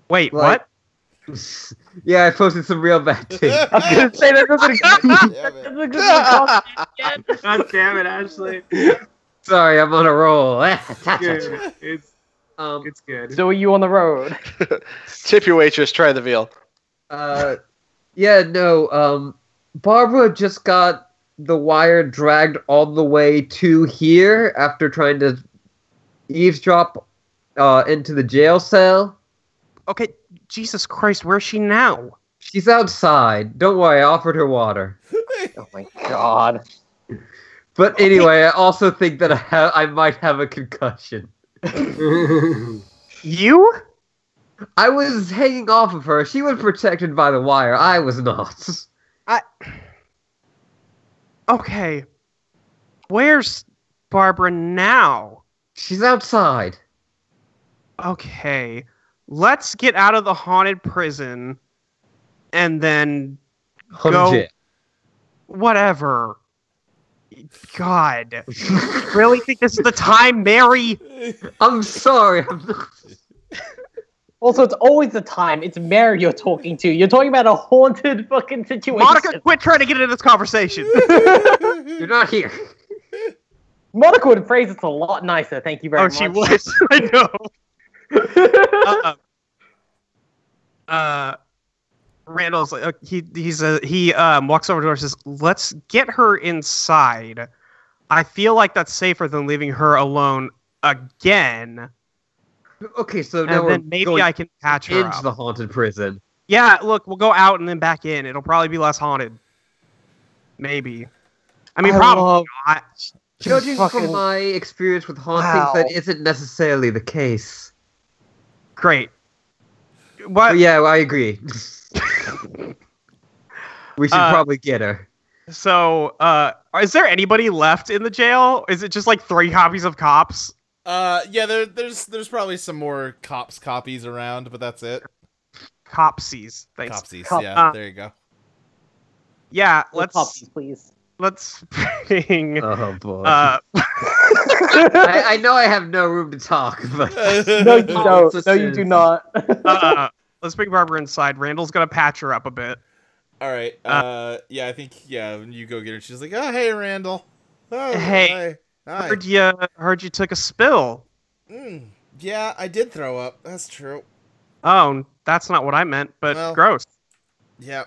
Wait, like- what? Yeah, I posted some real bad things. I was gonna say that doesn't Damn it. God damn it, Ashley. Sorry, I'm on a roll. Good. It's um, good. So are you on the road? Tip your waitress. Try the veal. yeah, no. Barbara just got the wire dragged all the way to here after trying to eavesdrop into the jail cell. Okay, Jesus Christ, where's she now? She's outside. Don't worry, I offered her water. Oh my god. But anyway, I also think that I might have a concussion. You? I was hanging off of her. She was protected by the wire. I was not. Okay. Where's Barbara now? She's outside. Okay. Let's get out of the haunted prison and then go. Legit. Whatever. God. You really think this is the time, Mary? I'm sorry. Also, it's always the time. It's Mary you're talking to. You're talking about a haunted fucking situation. Monica, quit trying to get into this conversation. You're not here. Monica would phrase it a lot nicer. Thank you very Oh, much. she was. I know. Randall's like he walks over to her and says, "Let's get her inside. I feel like that's safer than leaving her alone again. Okay, so now And we're then maybe going I can patch her into up. the haunted prison. Yeah, look, we'll go out and then back in. It'll probably be less haunted. Maybe. I mean, I probably love- not. Judging Fucking- from my experience with hauntings, Wow. that isn't necessarily the case. Great. What? But yeah, I agree. We should probably get her. So, is there anybody left in the jail? Is it just like 3 copies of Cops? Yeah, there's probably some more copies around, but that's it. Copsies. Thanks. Copsies, Cop- yeah, there you go. Yeah, Let's let's please. bring. Oh boy. I I know I have no room to talk, but No, you don't. No, you do not. let's bring Barbara inside. Randall's gonna patch her up a bit. All right. Yeah, I think when you go get her, she's like, "Oh, hey, Randall. Oh, Hey. Hi. Heard you took a spill. Yeah, I did throw up. That's true. Oh, that's not what I meant, but Well. gross. Yeah.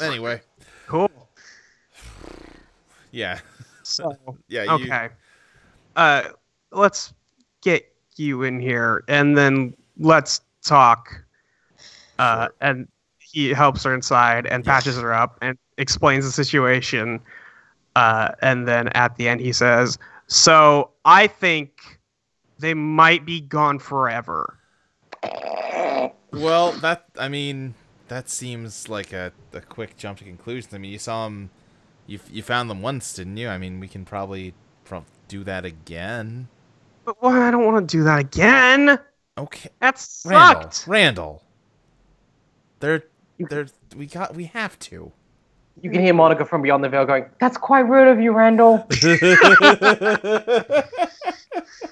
Anyway. Cool. Yeah. So, Yeah. okay. Let's get you in here, and then let's talk. And he helps her inside and patches her up and explains the situation. And then at the end, he says, "So I think they might be gone forever." Well, that seems like a quick jump to conclusions. I mean, you saw them. You found them once, didn't you? I mean, we can probably do that again. But well, I don't want to do that again. Okay. That sucked. Randall. We have to. You can hear Monica from beyond the veil going, "That's quite rude of you, Randall. You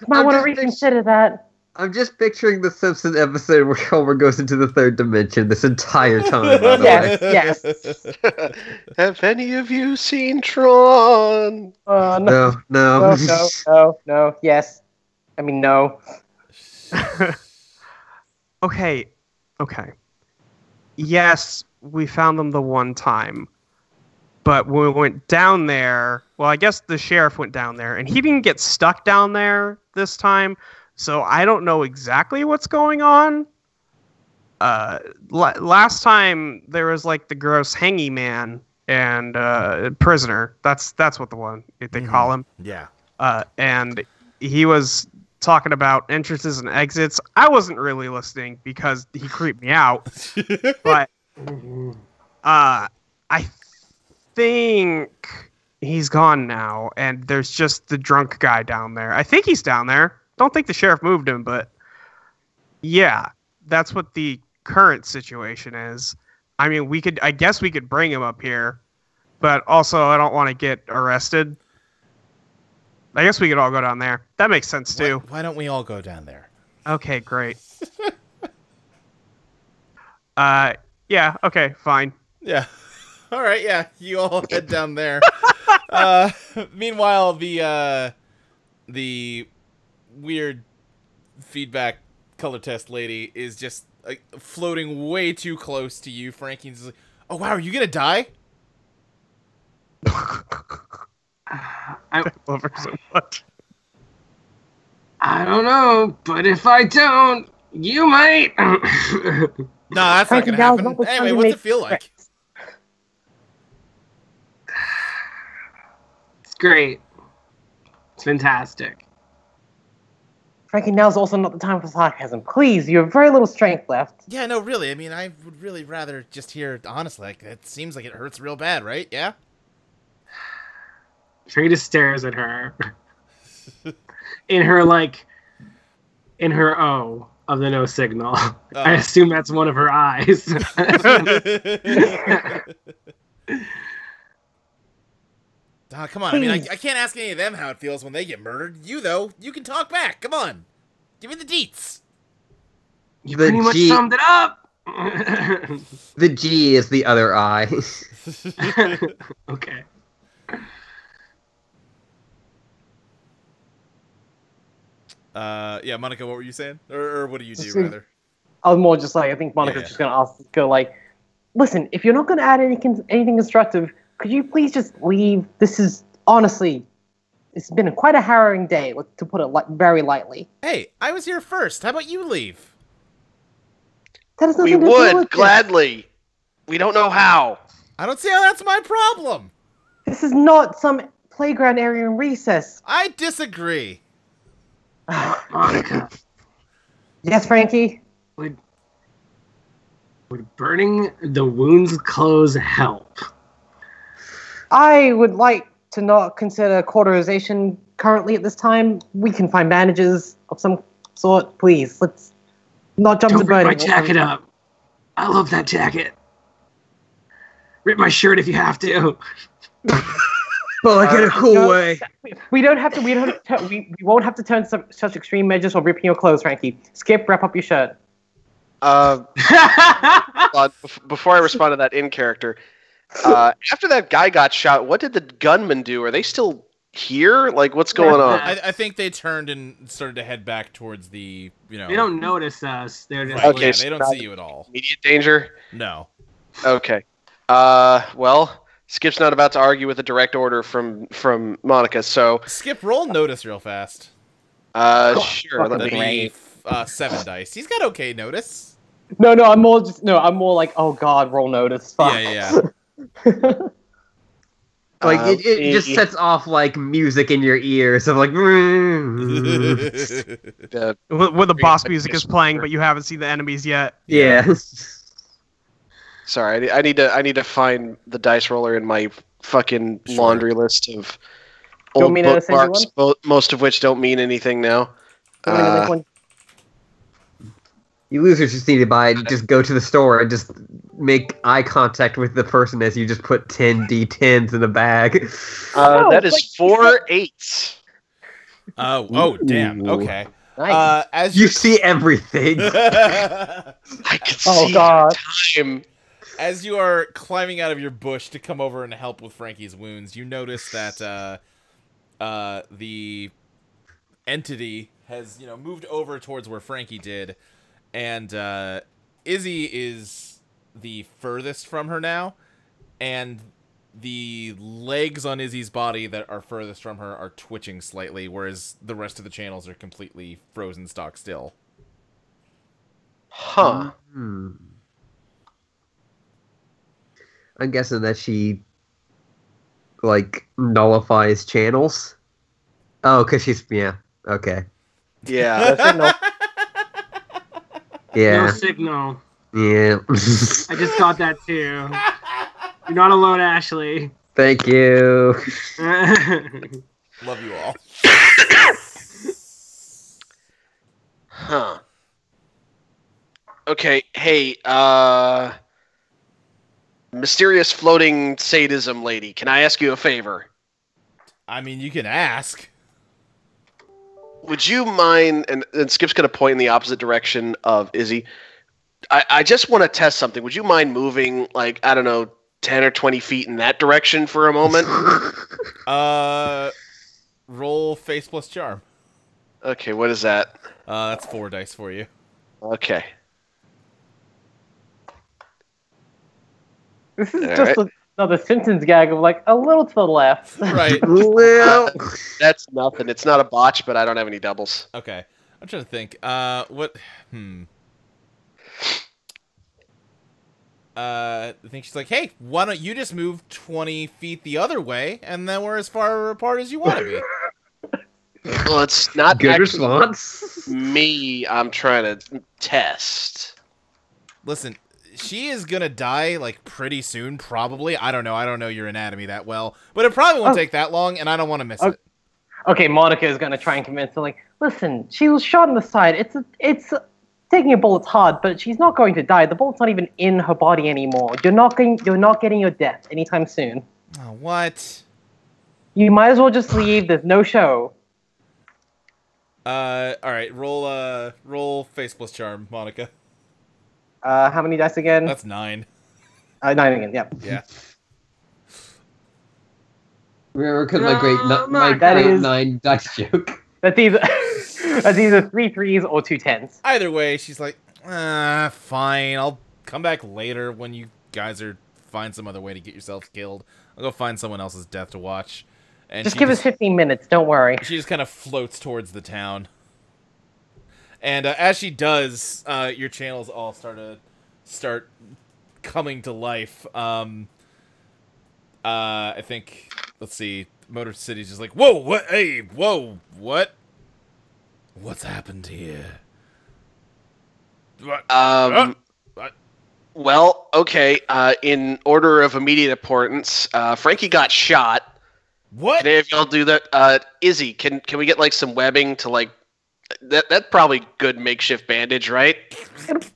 might I'm want to just reconsider that." I'm just picturing the Simpsons episode where Homer goes into the 3rd dimension this entire time. By the way. Yes, yes. Have any of you seen Tron? No, No. no. Yes. I mean, no. Okay. Yes, we found them the one time. But when we went down there, well, I guess the sheriff went down there, and he didn't get stuck down there this time, so I don't know exactly what's going on. Last time, there was, like, the gross hangy man and prisoner. That's what the one they call him. Yeah. And he was talking about entrances and exits. I wasn't really listening because he creeped me out. But I think he's gone now, and there's just the drunk guy down there. I think he's down there. Don't think the sheriff moved him, but yeah, that's what the current situation is. I mean, I guess we could bring him up here, but also I don't want to get arrested. I guess we could all go down there. That makes sense too. Why don't we all go down there? Okay, great. Yeah, okay, fine. Yeah. All right, yeah. You all head down there. Meanwhile, the weird feedback color test lady is just like floating way too close to you, Frankie. He's like, "Oh wow, are you gonna die?" I love her so much. I don't know, but if I don't, you might. No, that's not gonna Now's happen. not the time Anyway, to what's make it feel like? It's great. It's fantastic. Frankie, now's also not the time for sarcasm. Please, you have very little strength left. Yeah, no, really. I mean, I would really rather just hear honestly. Like, it seems like it hurts real bad, right? Yeah. Frida stares at her. in her O of the no signal. I assume that's one of her eyes. Come on. I mean, I can't ask any of them how it feels when they get murdered. You, though, you can talk back. Come on. Give me the deets. You pretty much summed it up. The G is the other eye. Okay. Yeah, Monica, what were you saying? Or what do you do, rather? I was more just like, I think Monica's Yeah. just gonna go like, listen, if you're not gonna add anything constructive, could you please just leave? This is honestly, it's been quite a harrowing day, to put it very lightly. Hey, I was here first. How about you leave? That has We nothing to do with would this. gladly. We don't know how. I don't see how that's my problem. This is not some playground area in recess. I disagree. Monica, Yes, Frankie. would burning the wound's clothes help? I would like to not consider cauterization currently at this time. We can find bandages of some sort. Please, let's not jump Don't to rip burning. my jacket up. I love that jacket. Rip my shirt if you have to. But like in a cool No, way. We don't have to. We won't have to turn such extreme measures or ripping your clothes, Frankie. Skip, wrap up your shirt. Before I respond to that in character, after that guy got shot, what did the gunman do? Are they still here? Like, what's going on? I think they turned and started to head back towards the, They don't notice us. They're just Right, Okay, yeah, so they don't see you at all. Immediate danger? No. Okay. Well, Skip's not about to argue with a direct order from Monica, so Skip, roll notice real fast. sure. Let That'd me. be 7 dice. He's got okay notice. No, I'm more like, oh God, roll notice. Fuck. Yeah. Like it just sets off like music in your ears of like. The- Where the boss music is playing, but you haven't seen the enemies yet. Yeah. Sorry, I need to find the dice roller in my fucking laundry list of You want old me to send you bookmarks, most of which don't mean anything now. You want me to make one? You losers just need to just go to the store and just make eye contact with the person as you just put 10 D10s in a bag. No, That is like- 4 8s. Oh, damn. Okay. Nice. As You see everything. I can Oh, see God. time. As you are climbing out of your bush to come over and help with Frankie's wounds, you notice that the entity has, moved over towards where Frankie did, and Izzy is the furthest from her now, and the legs on Izzy's body that are furthest from her are twitching slightly, whereas the rest of the channels are completely frozen stock still. Huh. I'm guessing that she like nullifies channels. Oh, cause she's okay. Yeah. Signal. no Yeah. signal. Yeah. I just got that too. You're not alone, Ashley. Thank you. Love you all. Huh. Okay. Hey. mysterious floating sadism lady, can I ask you a favor? I mean, you can ask. Would you mind, and Skip's going to point in the opposite direction of Izzy, I just want to test something. Would you mind moving, like, I don't know, 10 or 20 feet in that direction for a moment? Roll face plus charm. Okay, what is that? That's 4 dice for you. Okay. This is All just right. another Simpsons gag of like a little to the left. Right. Well, That's nothing. It's not a botch, but I don't have any doubles. Okay. I'm trying to think. What? I think she's like, hey, why don't you just move 20 feet the other way, and then we're as far apart as you want to be. Well, it's not good actually response. me I'm trying to test. Listen, she is gonna die, like, pretty soon, probably. I don't know your anatomy that well, but it probably won't take that long, and I don't want to miss it. Okay, Monica is gonna try and convince her, like, listen, she was shot in the side. It's taking a bullet's hard, but she's not going to die. The bullet's not even in her body anymore. You're not getting your death anytime soon. Oh, what? You might as well just leave. There's no show. Alright, roll face plus charm, Monica. How many dice again? That's 9. 9 again. Yep. Yeah. Remember, because my great that is- 9 dice joke. That's either 3 threes or 2 10s. Either way, she's like, fine, I'll come back later when you guys find some other way to get yourselves killed. I'll go find someone else's death to watch. And Just give us 15 minutes. Don't worry. She just kind of floats towards the town. And as she does, your channels all start coming to life. I think, let's see, Motor City's just like, whoa, what, hey, whoa, what? What's happened here? What? What? Well, okay. In order of immediate importance, Frankie got shot. What? Can any of y'all do that? Izzy, can we get like some webbing to like that's probably good makeshift bandage, right?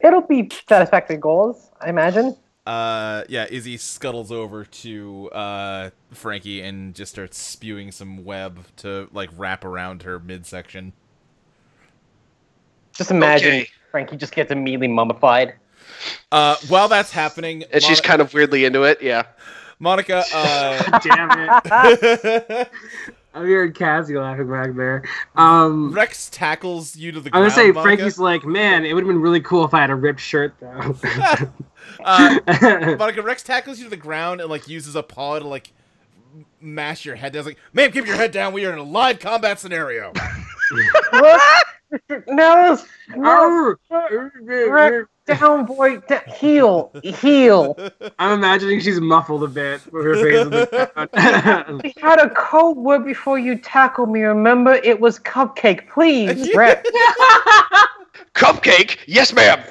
It'll be satisfactory goals, I imagine. Yeah, Izzy scuttles over to Frankie and just starts spewing some web to like wrap around her midsection. Just imagine Okay. Frankie just gets immediately mummified. While that's happening, And she's kind of weirdly into it, yeah. Monica, Damn it. I'm hearing Cassie laughing back there. Rex tackles you to the I'm ground. gonna say Monica. Frankie's like, man, it would have been really cool if I had a ripped shirt though. Monica, Rex tackles you to the ground and like uses a paw to like mash your head down. It's like, ma'am, keep your head down. We are in a live combat scenario. No, Arr! Rick, down, boy, heal. I'm imagining she's muffled a bit with her face on the ground. We had a code word before you tackled me, remember? It was cupcake. Please, Rick. Cupcake? Yes, ma'am.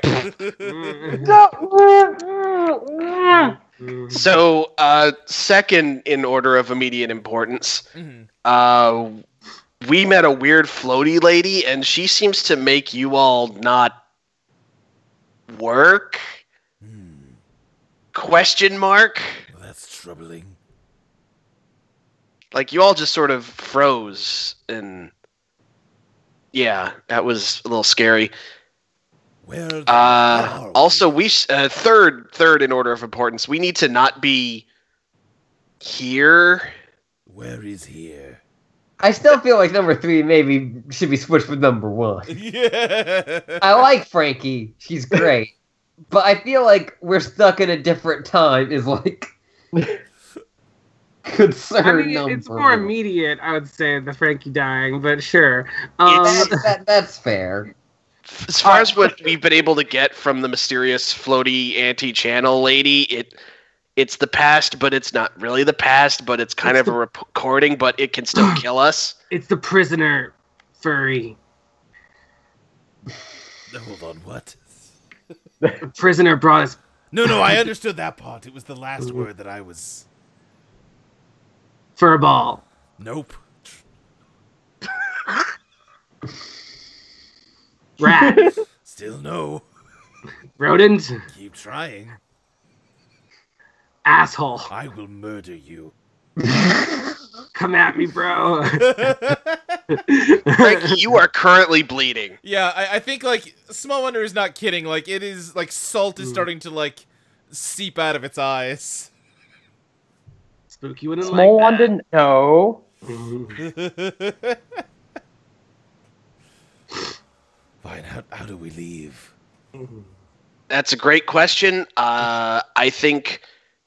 So, second in order of immediate importance, we met a weird floaty lady, and she seems to make you all not work? Question mark? Well, that's troubling. Like, you all just sort of froze, and yeah, that was a little scary. Where are Also, we third in order of importance, we need to not be here. Where is here? I still feel like number 3 maybe should be switched with number 1. Yeah. I like Frankie. She's great. But I feel like we're stuck in a different time is like concern I mean, number it's more 1. immediate, I would say, the Frankie dying, but sure. That's fair. As far as what we've been able to get from the mysterious floaty anti-channel lady, it's the past, but it's not really the past, but it's kind of a recording, but it can still kill us. It's the prisoner, furry. Hold on, what? The prisoner brought us. No, I understood that part. It was the last word that I was... For a ball. Nope. Rat. Still no. Rodent. Keep trying. asshole. I will murder you. Come at me, bro. Frankie, you are currently bleeding. Yeah, I think like Small Wonder is not kidding. Like it is like salt is starting to like seep out of its eyes. Spooky wouldn't Small like one that. didn't know. Fine, how do we leave? That's a great question. I think,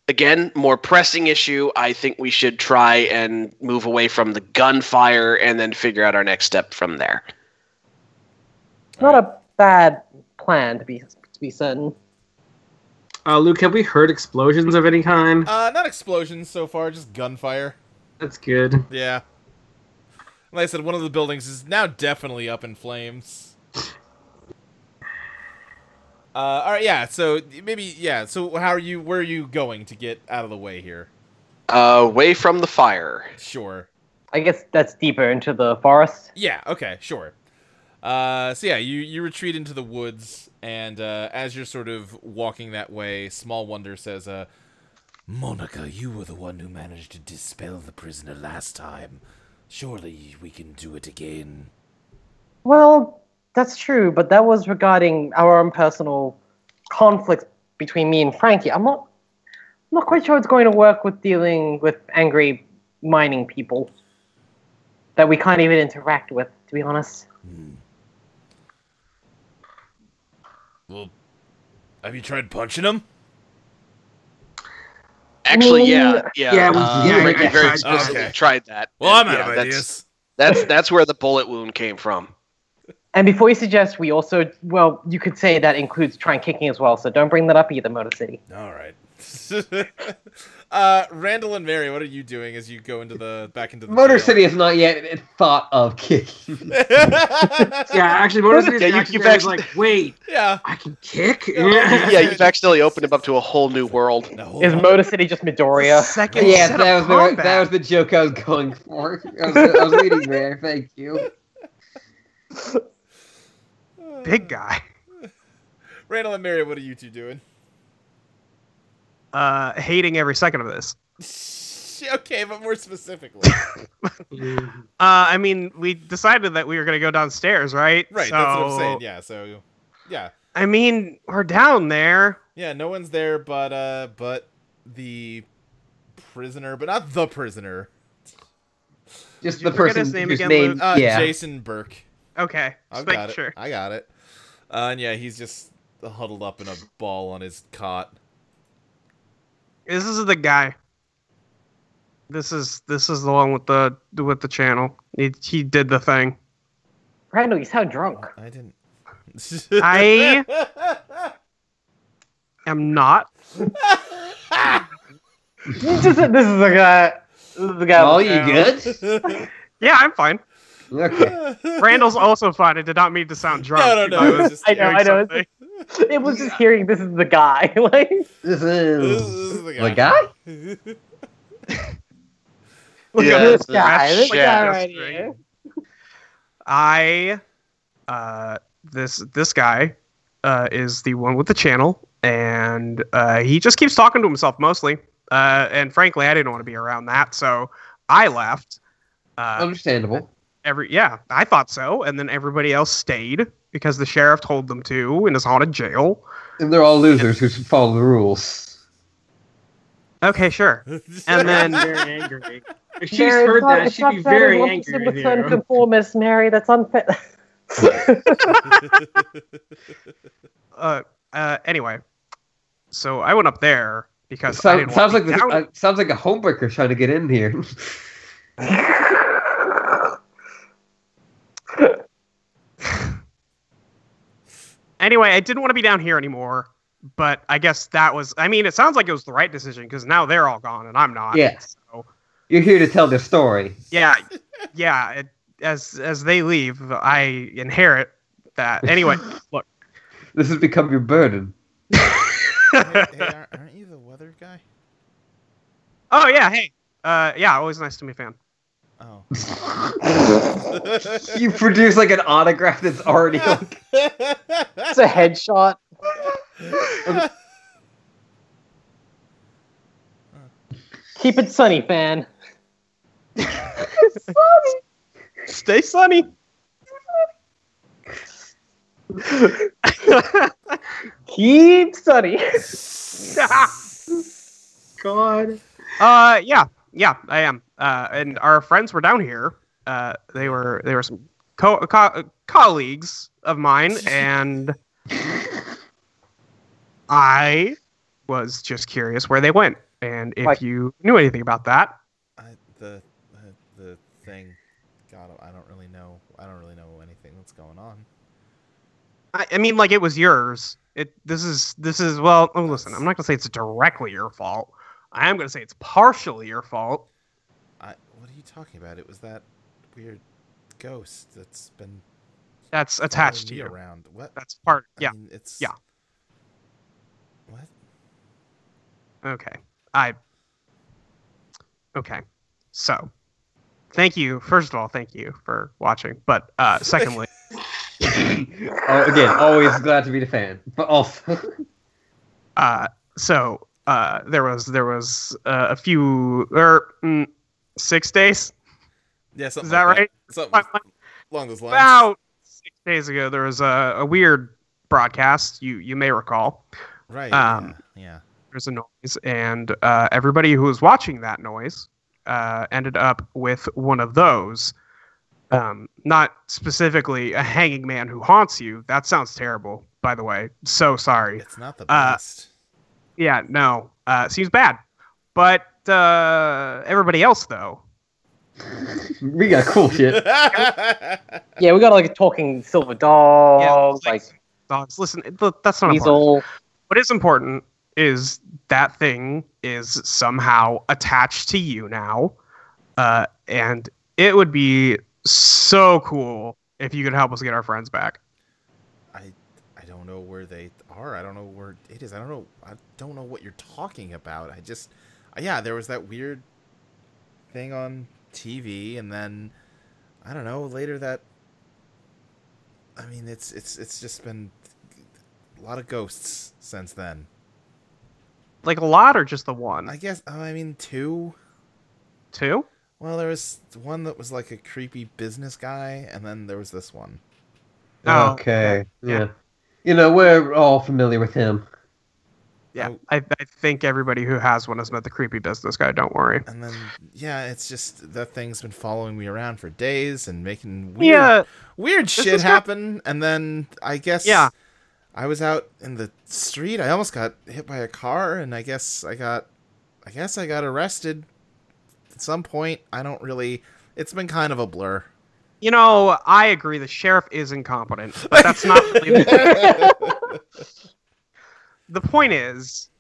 again, more pressing issue. I think we should try and move away from the gunfire and then figure out our next step from there. Not a bad plan to be certain. Luke, have we heard explosions of any kind? Not explosions so far, just gunfire. That's good. Yeah. Like I said, one of the buildings is now definitely up in flames. All right, yeah. So maybe, yeah. So where are you going to get out of the way here? Away from the fire. Sure. I guess that's deeper into the forest. Yeah. Okay. Sure. So yeah, you retreat into the woods, and as you're sort of walking that way, Small Wonder says, "Monica, you were the one who managed to dispel the prisoner last time. Surely we can do it again." Well, that's true, but that was regarding our own personal conflict between me and Frankie. I'm not quite sure it's going to work with dealing with angry mining people that we can't even interact with, to be honest. Well, have you tried punching him? Actually, yeah. Yeah, Frankie I very tried explicitly that. tried that. Well, I'm And, out of yeah, ideas. That's where the bullet wound came from. And before you suggest, we also, well, you could say that includes trying kicking as well, so don't bring that up either, Motor City. All right. Randall and Mary, what are you doing as you go back into the Motor jail? City has not yet thought of kicking. Yeah, actually, Motor City's Yeah, reaction you've there is actually- like, wait, Yeah. I can kick? Yeah, you've accidentally opened him up to a whole new world. No. Is Motor City just Midoriya? Second Yes, set of that combat. was the joke I was going for. I was leading there. Thank you. Big guy. Randall and Mary, what are you two doing? Hating every second of this. Okay, but more specifically. I mean, we decided that we were gonna go downstairs, right? Right, that's what I'm saying. Yeah, so yeah. I mean, we're down there. Yeah, no one's there but the prisoner, but not the prisoner. Just Did the you forget person his name whose again, name. Luke? Yeah. Jason Burke. Okay, I've just got making it. sure. I got it. And yeah, he's just huddled up in a ball on his cot. This is the guy. This is the one with the channel. He did the thing. Randall, you sound drunk. I didn't. I am not. This is the guy. This is the guy. Oh, with you the channel. good? Yeah, I'm fine. Okay. Randall's also fine. It did not mean to sound drunk. No, I it was was just- I know, doing I know. something. It was just hearing this is the guy. Like, This This is is the the guy. guy? look Yeah, at this the guy. This shadow guy right string. here. This guy is the one with the channel, and he just keeps talking to himself mostly. And frankly, I didn't want to be around that, so I left. Understandable. I thought so, and then everybody else stayed because the sheriff told them to in his haunted jail. And they're all losers who follow the rules. Okay, sure. And then very angry. If she's Mary, heard it's not- that, it's she'd not be fair very to lump angry us with with you. nonconformists, Mary. That's unfair. Anyway, so I went up there because I Sounds, didn't sounds want like to be down. sounds like a homebreaker trying to get in here. Anyway, I didn't want to be down here anymore, but I guess that was. I mean, it sounds like it was the right decision because now they're all gone and I'm not. Yeah. So, You're here to tell their story. yeah. As they leave, I inherit that. Anyway, look. This has become your burden. Aren't you the weather guy? Oh yeah, hey. Yeah, always nice to meet fan. Oh. You produce like an autograph that's already like. It's a headshot. Keep it sunny, fan. Stay sunny. Keep sunny. God. Yeah, I am. And our friends were down here. They were some colleagues of mine, and I was just curious where they went, and if Like- you knew anything about that. The thing. God, I don't really know. I don't really know anything that's going on. I mean, like, it was yours. This is well. Oh, listen, I'm not gonna say it's directly your fault. I am gonna say it's partially your fault. What are you talking about? It was that weird ghost that's been That's attached to following me you. around. What? That's part. I Yeah. mean, it's Yeah. What? Okay. Okay. So, thank you. First of all, thank you for watching. But secondly, Again, always glad to be the fan, but also there was a few 6 days. Yeah, something Is that like right? Something along those lines. About 6 days ago, there was a weird broadcast. You may recall. Right. Yeah. There's a noise, and everybody who was watching that noise ended up with one of those. Not specifically a hanging man who haunts you. That sounds terrible, by the way. So sorry. It's not the best. Yeah, no. Seems bad. But everybody else, though. we got cool shit. Yeah, we got like a talking silver dog, Yeah, like dogs. Listen, that's not important. weasel. What is important is that thing is somehow attached to you now, and it would be so cool if you could help us get our friends back. I don't know where they are. I don't know where it is. I don't know what you're talking about. Yeah, there was that weird thing on TV, and then I don't know, later that I mean, it's just been a lot of ghosts since then. Like a lot, or just the one? I guess I mean 2. 2? Well, there was one that was like a creepy business guy, and then there was this one. Oh, Okay, yeah. yeah. You know, we're all familiar with him. Yeah, Oh. I think everybody who has one has met the creepy business guy. Don't worry. And then, yeah, it's just that thing's been following me around for days and making weird shit is happen. And then I guess Yeah. I was out in the street. I almost got hit by a car, and I guess I got arrested at some point. I don't really. It's been kind of a blur. You know, I agree. The sheriff is incompetent, but that's not really the point. Is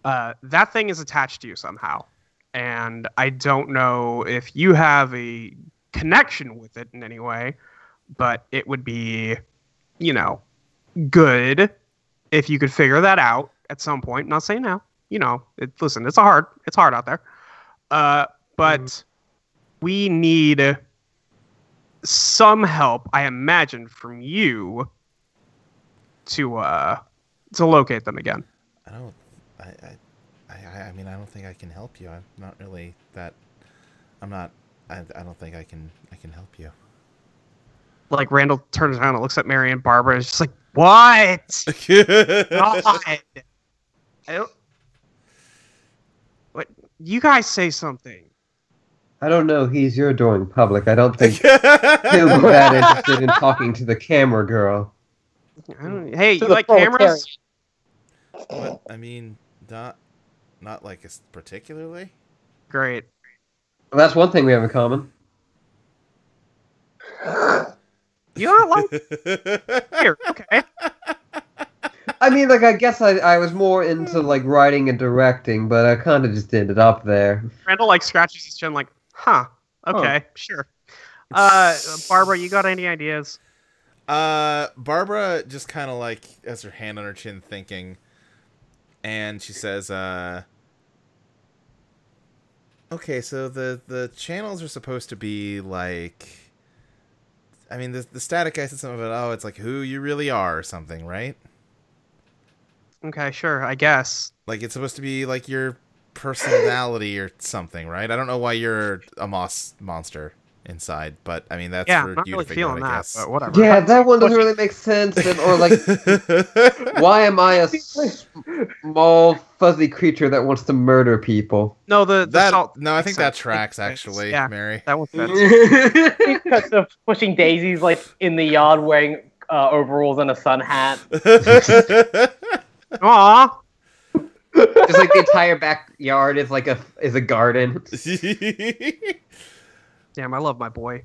that thing is attached to you somehow, and I don't know if you have a connection with it in any way, but it would be, you know, good if you could figure that out at some point. I'm not saying now. You know, listen, it's hard out there, but we need some help, I imagine, from you to locate them again. I mean, I don't think I can help you. I'm not really that. I'm not. I don't think I can help you. Like, Randall turns around and looks at Mary and Barbara and is just like, what? God. I don't... What? You guys say something. I don't know, he's your door in public. I don't think he'll be that interested in talking to the camera girl. Hey, you To the like cameras? What? I mean, not like particularly. Great. Well, that's one thing we have in common. You don't like here, okay. I mean, like, I guess I was more into, like, writing and directing, but I kind of just ended up there. Randall, like, scratches his chin like, okay, sure. Barbara, you got any ideas? Barbara just kind of like has her hand on her chin thinking, and she says, okay, so the channels are supposed to be like, I mean, the static guy said something about, it's like who you really are or something, right? Okay, sure, I guess. Like, it's supposed to be like your personality or something, right? I don't know why you're a moss monster inside, but I mean that's Yeah, for I'm not you really to figure out, feeling I that, guess. but whatever. Yeah, that one doesn't really make sense. Or like, why am I a small fuzzy creature that wants to murder people? No, the That salt no, I think makes that sense. tracks Makes sense. actually, Yeah, Mary. that one fits. Cuts of pushing daisies like in the yard wearing overalls and a sun hat. Aw, Just like the entire backyard is like a garden. damn, I love my boy.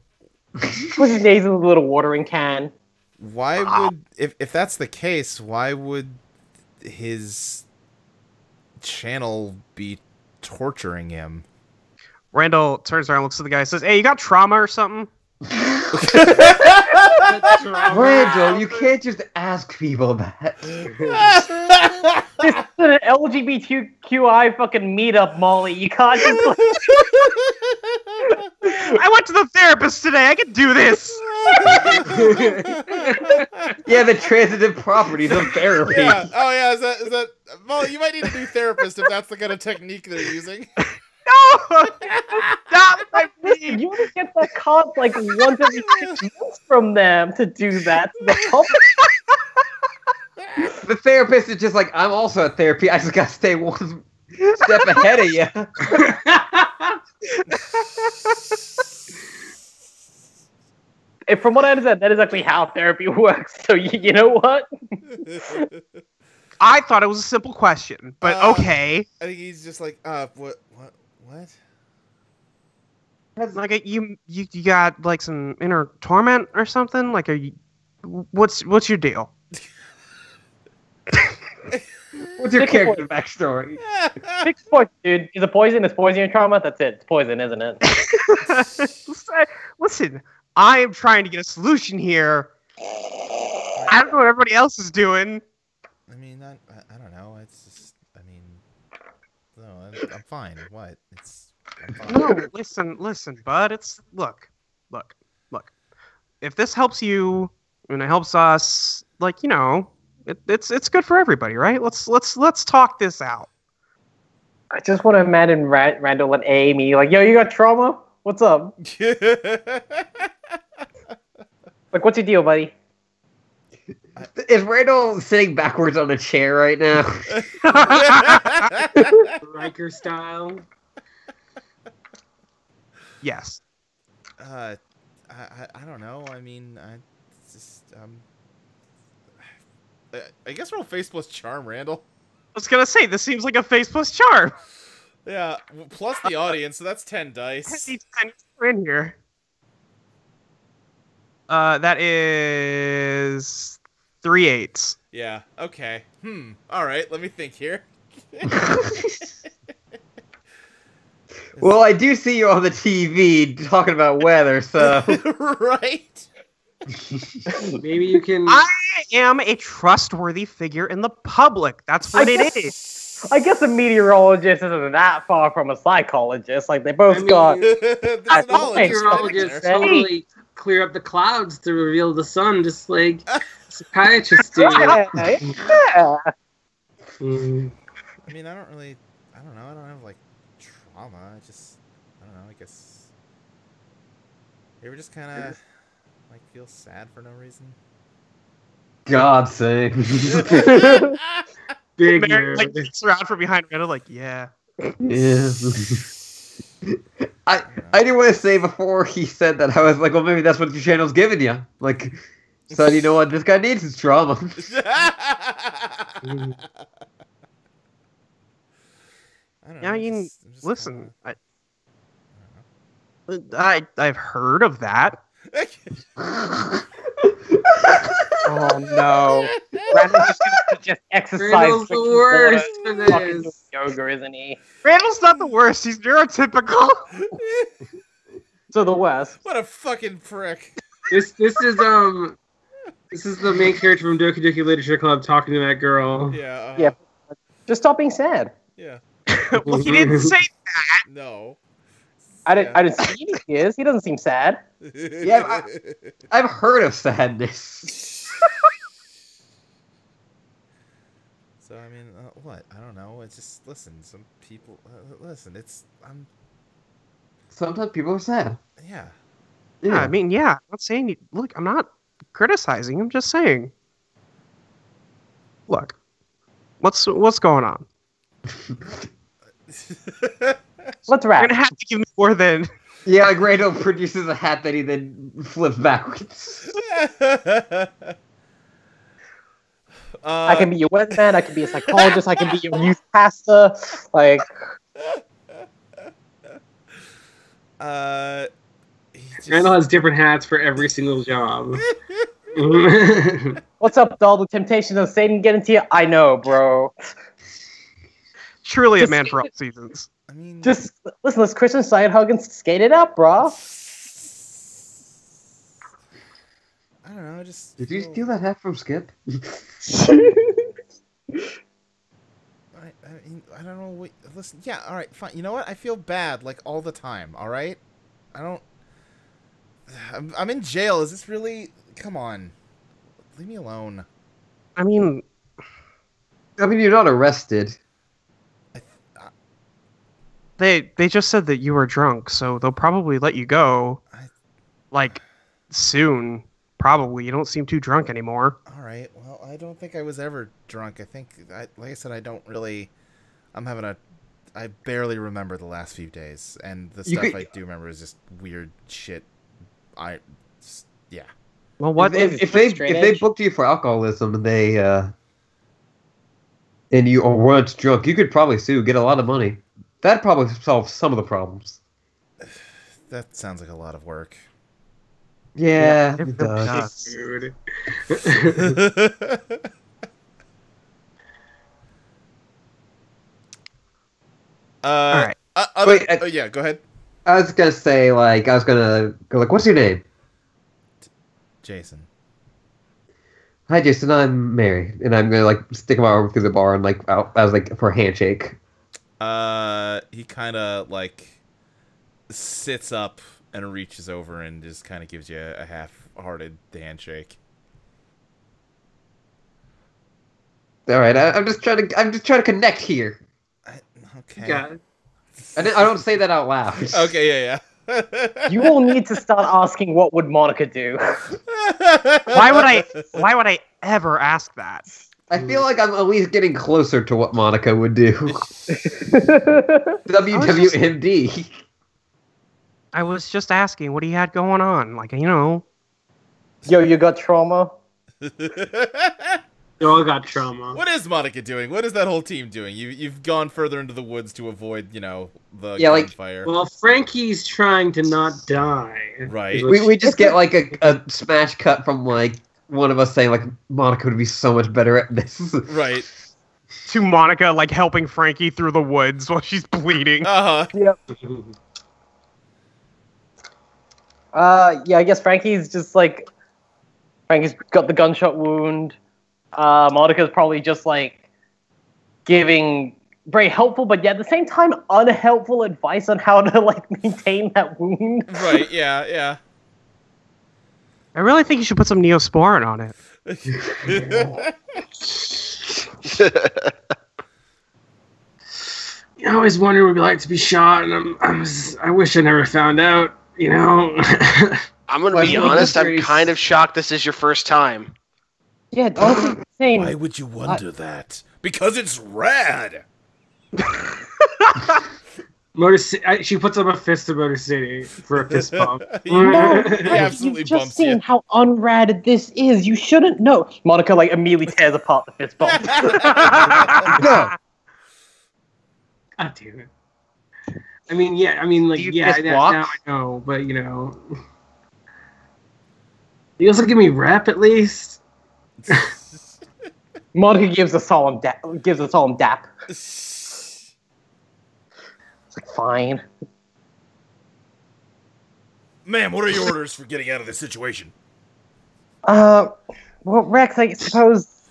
Pushing daisies with a little watering can. Why would if that's the case, why would his channel be torturing him? Randall turns around, looks at the guy, and says, "Hey, you got trauma or something?" Randall, you can't just ask people that. This is an LGBTQI fucking meetup, Molly. You can't just like, I went to the therapist today. I can do this. Yeah, the transitive properties of therapy. Yeah. Oh yeah. Is that? Well, you might need a new therapist if that's the kind of technique they're using. No, not my listen, you only get that card like once every 6 months from them to do that. To the public. The therapist is just like, I'm also at therapy. I just gotta stay one step ahead of you. And from what I understand, that is actually how therapy works. So you know what? I thought it was a simple question, but okay. I think he's just like, what? Like, you got like some inner torment or something? Like, what's your deal? What's your character backstory? Fix poison, dude. Is it poison? Is poison your trauma? That's it. It's poison, isn't it? Listen, I am trying to get a solution here. I don't know what everybody else is doing. I mean, I don't know. It's just, I mean, no, I'm fine. What? I'm fine. No, listen, bud. Look. If this helps you and it helps us, like, you know, it's good for everybody, right? Let's talk this out. I just want to imagine Randall and Amy like, yo, you got trauma? What's up? Like, what's your deal, buddy? Is Randall sitting backwards on a chair right now? Riker style. Yes. I don't know. I mean, I guess roll face plus charm, Randall. I was gonna say, this seems like a face plus charm. Yeah, plus the audience, so that's 10 dice. We're in here. That is 3 8s. Yeah, okay. Alright, let me think here. Well, I do see you on the TV talking about weather, so... Right? Maybe you can. I am a trustworthy figure in the public. That's what it is. I guess a meteorologist isn't that far from a psychologist. Like, they both I mean, got... There's I knowledge Meteorologists there. totally clear up the clouds to reveal the sun, just like psychiatrists do. Yeah. Mm. I mean, I don't know, I don't have, like, trauma. I don't know, I guess... You ever just kind of, like, feel sad for no reason? God's sake. Big Mary, nerd. like, looks around from behind Randall, like, yeah. Yeah. I didn't want to say before he said that, I was like, well, maybe that's what your channel's giving you. Like, son, you know what? This guy needs his trauma. Mm. I don't Yeah, know, I mean, I'm just listen, kinda- I've heard of that. Oh, no. Randall's just gonna just exercise. Randall's the drinking worst water, for fucking this. doing yoga, isn't he? Randall's not the worst. He's neurotypical. So the West. What a fucking prick. This is the main character from Doki Doki Literature Club talking to that girl. Yeah. Yeah. Just stop being sad. Yeah. Well, he didn't say No. I didn't see any tears. He doesn't seem sad. Yeah, I've heard of sadness. So So I mean, what? I don't know. It's just listen. Some people listen. Sometimes people are sad. Yeah. Yeah, I mean, yeah. I'm not saying. Look, I'm not criticizing. I'm just saying. Look, what's going on? Let's You're wrap. gonna have to give me more than. Yeah, like Randall produces a hat that he then flips backwards. I can be your weatherman. I can be a psychologist. I can be your youth pastor. Like, Randall has different hats for every single job. what's up, doll? The temptations of Satan get into you? I know, bro. Truly a Just- man for all seasons. I mean, Just listen. Let's Christian side hug and skate it up, bro. I don't know. I just. Did you feel- steal that hat from Skip? I don't know what. Listen, yeah, all right, fine. You know what? I feel bad like all the time. All right, I don't. I'm in jail. Is this really? Come on, leave me alone. I mean, You're not arrested. they just said that you were drunk, so they'll probably let you go. Like, soon. Probably. You don't seem too drunk anymore. All right. Well, I don't think I was ever drunk. I think, like I said, I don't really. I barely remember the last few days, and the You stuff could- I do remember is just weird shit. Yeah. Well, what? If they booked you for alcoholism and they and you weren't drunk, you could probably sue, get a lot of money. That'd probably solve some of the problems. That sounds like a lot of work. Yeah, it it really does. Dude. All right. Wait, yeah, go ahead, I was gonna say, like, I was gonna go, like, what's your name? Jason. Hi, Jason. I'm Mary, and I'm gonna like stick my arm through the bar and like out as like for a handshake. He kind of like sits up and reaches over and just kind of gives you a half-hearted handshake. All right, I'm just trying to connect here. Okay. God. I don't say that out loud. Okay. Yeah. You all need to start asking, what would Monica do? Why would I ever ask that? I feel like I'm at least getting closer to what Monica would do. WWMD. I was just asking what he had going on. Like, Yo, you got trauma? They all got trauma. What is Monica doing? What is that whole team doing? You've gone further into the woods to avoid, the Yeah, gunfire. Well, Frankie's trying to not die. Right. We just get like a smash cut from like one of us saying like Monica would be so much better at this. Right. to Monica like helping Frankie through the woods while she's bleeding. Uh-huh. Yep. Yeah, I guess Frankie's got the gunshot wound. Monica's probably just like giving very helpful, but yet at the same time unhelpful advice on how to like maintain that wound. Right, yeah. I really think you should put some Neosporin on it. I always wondered what it'd be like to be shot, and I wish I never found out, I'm gonna Well, be I think honest, I'm there's- kind of shocked this is your first time. Yeah, honestly, same. Why would you wonder that? Because it's rad! She puts up a fist to Motor City for a fist bump. He Frank, absolutely you've just bumps seen you. how unrad this is. You shouldn't know. Monica like immediately tears apart the fist bump. No. God damn it. I mean, like, Do you yeah, fist now block? I know, but, You also give me rep, at least? Monica gives a solemn dap. It's like, fine. Ma'am, what are your orders for getting out of this situation? Well, Rex, I suppose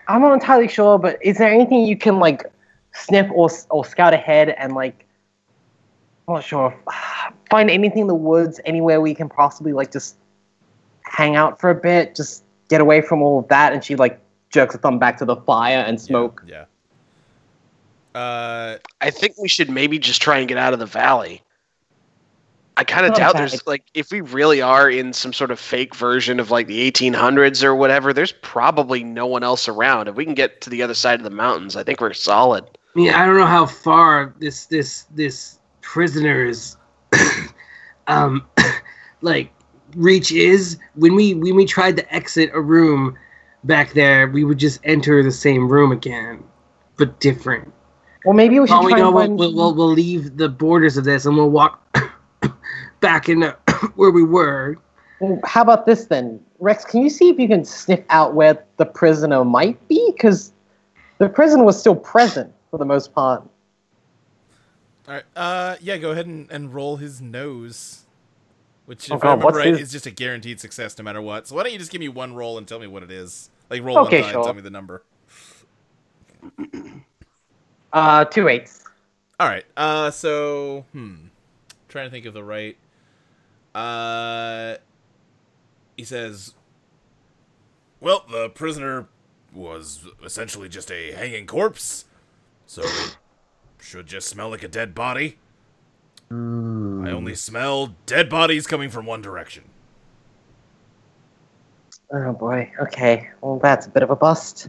I'm not entirely sure, but is there anything you can like snip or scout ahead and like I'm not sure, find anything in the woods anywhere we can possibly like just hang out for a bit, just get away from all of that? And she like jerks a thumb back to the fire and smoke. Yeah. I think we should maybe just try and get out of the valley. I kind of Not doubt bad. there's like, if we really are in some sort of fake version of like the 1800s or whatever, there's probably no one else around. If we can get to the other side of the mountains, I think we're solid. I mean, I don't know how far this prisoner's like reach is. When we tried to exit a room back there, we would just enter the same room again, but different. Well, maybe we should All we try know, and find... we'll leave the borders of this and we'll walk back in where we were. Well, how about this then? Rex, can you see if you can sniff out where the prisoner might be? Because the prisoner was still present for the most part. All right. Yeah. Go ahead and roll his nose, which, Oh if I God, remember what's right, his- is just a guaranteed success no matter what. So why don't you just give me one roll and tell me what it is? Like roll Okay, one die sure. and tell me the number. 2 8s. All right. So trying to think of the right. He says, "Well, the prisoner was essentially just a hanging corpse, so it should just smell like a dead body. I only smell dead bodies coming from one direction." Oh boy. Okay. Well, that's a bit of a bust.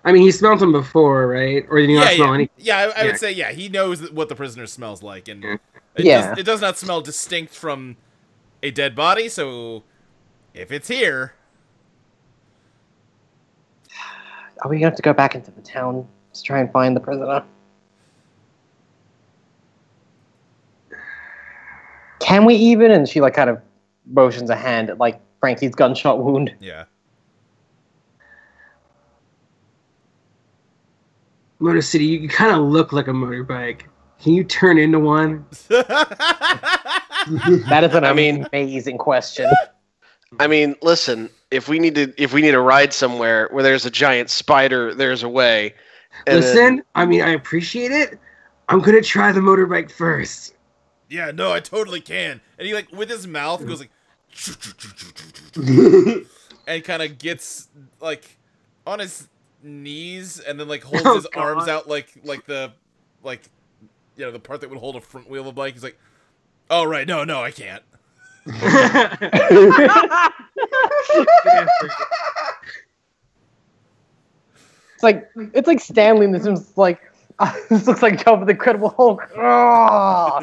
I mean, he smelled them before, right? Or did he not smell any? I would say, yeah, he knows what the prisoner smells like, and Yeah. it does not smell distinct from a dead body, so if it's here... Are we going to have to go back into the town to try and find the prisoner? Can we even? And she like kind of motions a hand at like Frankie's gunshot wound. Yeah. Motor City, you kind of look like a motorbike. Can you turn into one? That is an amazing question. I mean, listen, if we need to ride somewhere where there's a giant spider, there's a way. And Listen, I mean, I appreciate it. I'm gonna try the motorbike first. Yeah, no, I totally can. And he, like, with his mouth, goes like... and kind of gets, like, on his knees, and then, like, holds Oh, his arms God. out like the, like, you know, the part that would hold a front wheel of a bike. Like, oh, right, no, I can't. It's like Stanley. This is like this looks like Joe for the Incredible Hulk. Oh,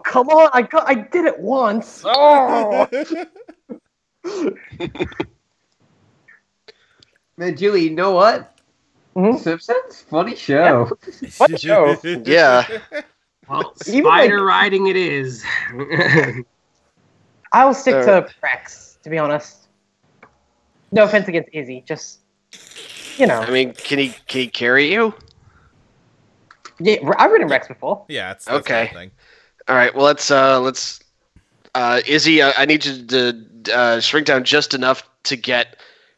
come on! I did it once. Oh. Man, Julie, you know what? Mhm. Simpsons? Funny show. What show? Yeah. Well, Even, spider like- riding it is. I'll stick to Rex, to be honest. No offense against Izzy, just you know. I mean, can he carry you? Yeah, I've ridden Rex before. Yeah, that's Okay. the thing. All right. Well, let's Izzy, I need you to shrink down just enough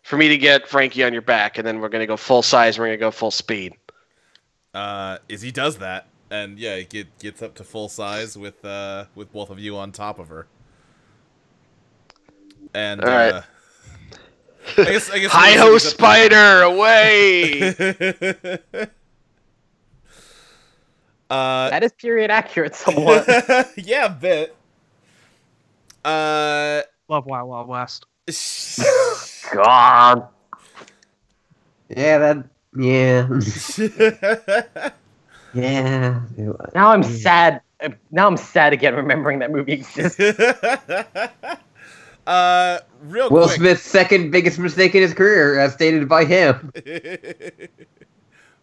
for me to get Frankie on your back, and then we're gonna go full size. We're gonna go full speed. Izzy does that, and yeah, he gets up to full size with both of you on top of her. And All right. I guess Hi ho, spider, away! That is period accurate, somewhat. yeah, a bit. Love Wild Wild West. God. Yeah, yeah. Yeah. Now I'm sad. Now I'm sad again, remembering that movie exists. Real Will quick. Smith's second biggest mistake in his career, as stated by him.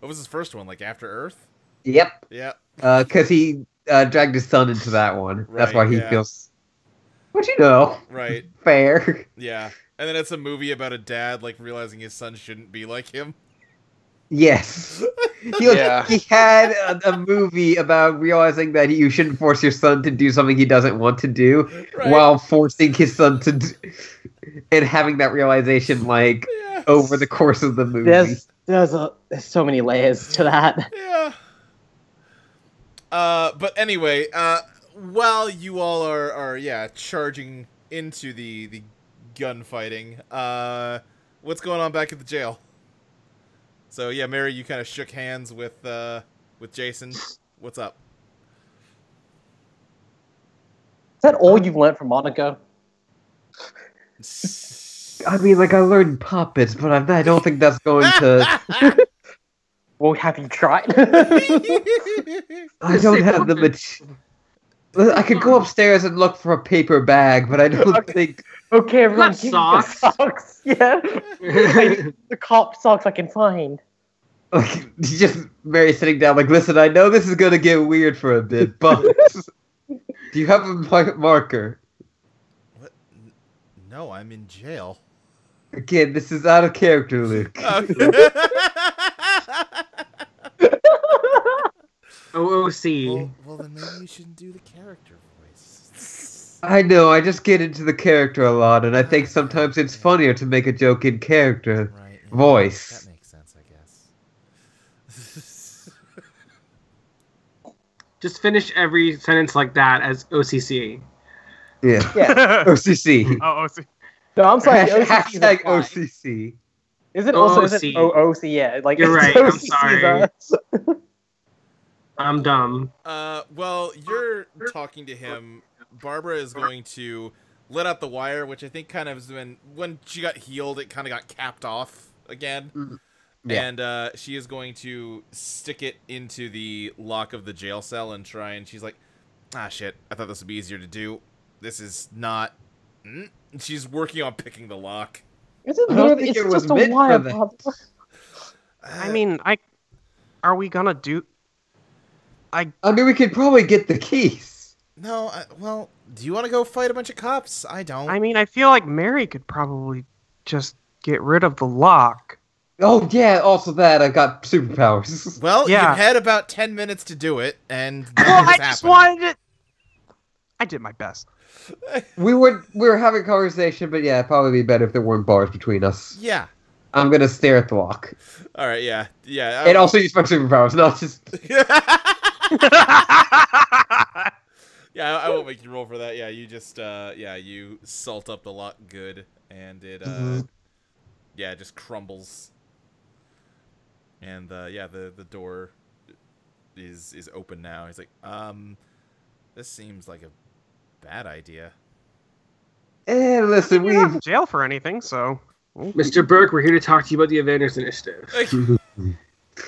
What was his first one? Like After Earth? Yep. Yeah. Because he dragged his son into that one. That's Right, why he yeah. feels. What you know? Right. Fair. Yeah. And then it's a movie about a dad like realizing his son shouldn't be like him. Yes. Yeah. He had a movie about realizing that you shouldn't force your son to do something he doesn't want to do, Right. while forcing his son to and having that realization like Yeah. over the course of the movie. There's so many layers to that. Yeah. But anyway, while you all are charging into the gunfighting, what what's going on back at the jail? So yeah, Mary, you kind of shook hands with Jason. What's up? Is that all you've learned from Monica? I mean, like, I learned puppets, but I don't think that's going to... Well, have you tried? I don't have the I could go upstairs and look for a paper bag, but I don't think... Okay, everyone, Not give me the socks. socks. Yeah. The cop socks I can find. Like, just Mary sitting down, like, listen, I know this is going to get weird for a bit, but... Do you have a marker? What? No, I'm in jail. Again, this is out of character, Luke. OOC. Well, then maybe you shouldn't do the character voice. I know, I just get into the character a lot, and I think sometimes it's funnier to make a joke in character. Right. Yeah, Voice. That makes sense, I guess. Just finish every sentence like that as OCC. Yeah. Yeah. OCC. Oh, see. No, I'm sorry. the OCC is Hashtag fine. OCC. Is it also is it OOC. OOC? Yeah, like You're it's right, I'm OCC, sorry. though. I'm dumb. Well, you're talking to him. Barbara is going to let out the wire, which I think kind of is when she got healed, it kind of got capped off again. Yeah. And she is going to stick it into the lock of the jail cell and try, and she's like, ah, shit, I thought this would be easier to do. This is not... She's working on picking the lock. Is it I don't literally? think It's it was just a meant for wire. that. Bob. I mean, are we gonna do? I mean, we could probably get the keys. No, well, do you want to go fight a bunch of cops? I don't. I mean, I feel like Mary could probably just get rid of the lock. Oh, yeah, also that, I've got superpowers. Well, Yeah. you've had about 10 minutes to do it, and Well, nothing's I just happening. wanted it. I did my best. we were having a conversation, but yeah, it'd probably be better if there weren't bars between us. Yeah. I'm gonna stare at the lock. All right, yeah. And also use my superpowers, not just... Yeah, I won't make you roll for that. Yeah, you just, you salt up the lock good, and it, yeah, it just crumbles. And, the door is open now. He's like, this seems like a bad idea. Listen, You're not we've... in jail for anything, so. Mr. Burke, we're here to talk to you about the Avengers Initiative. I mean,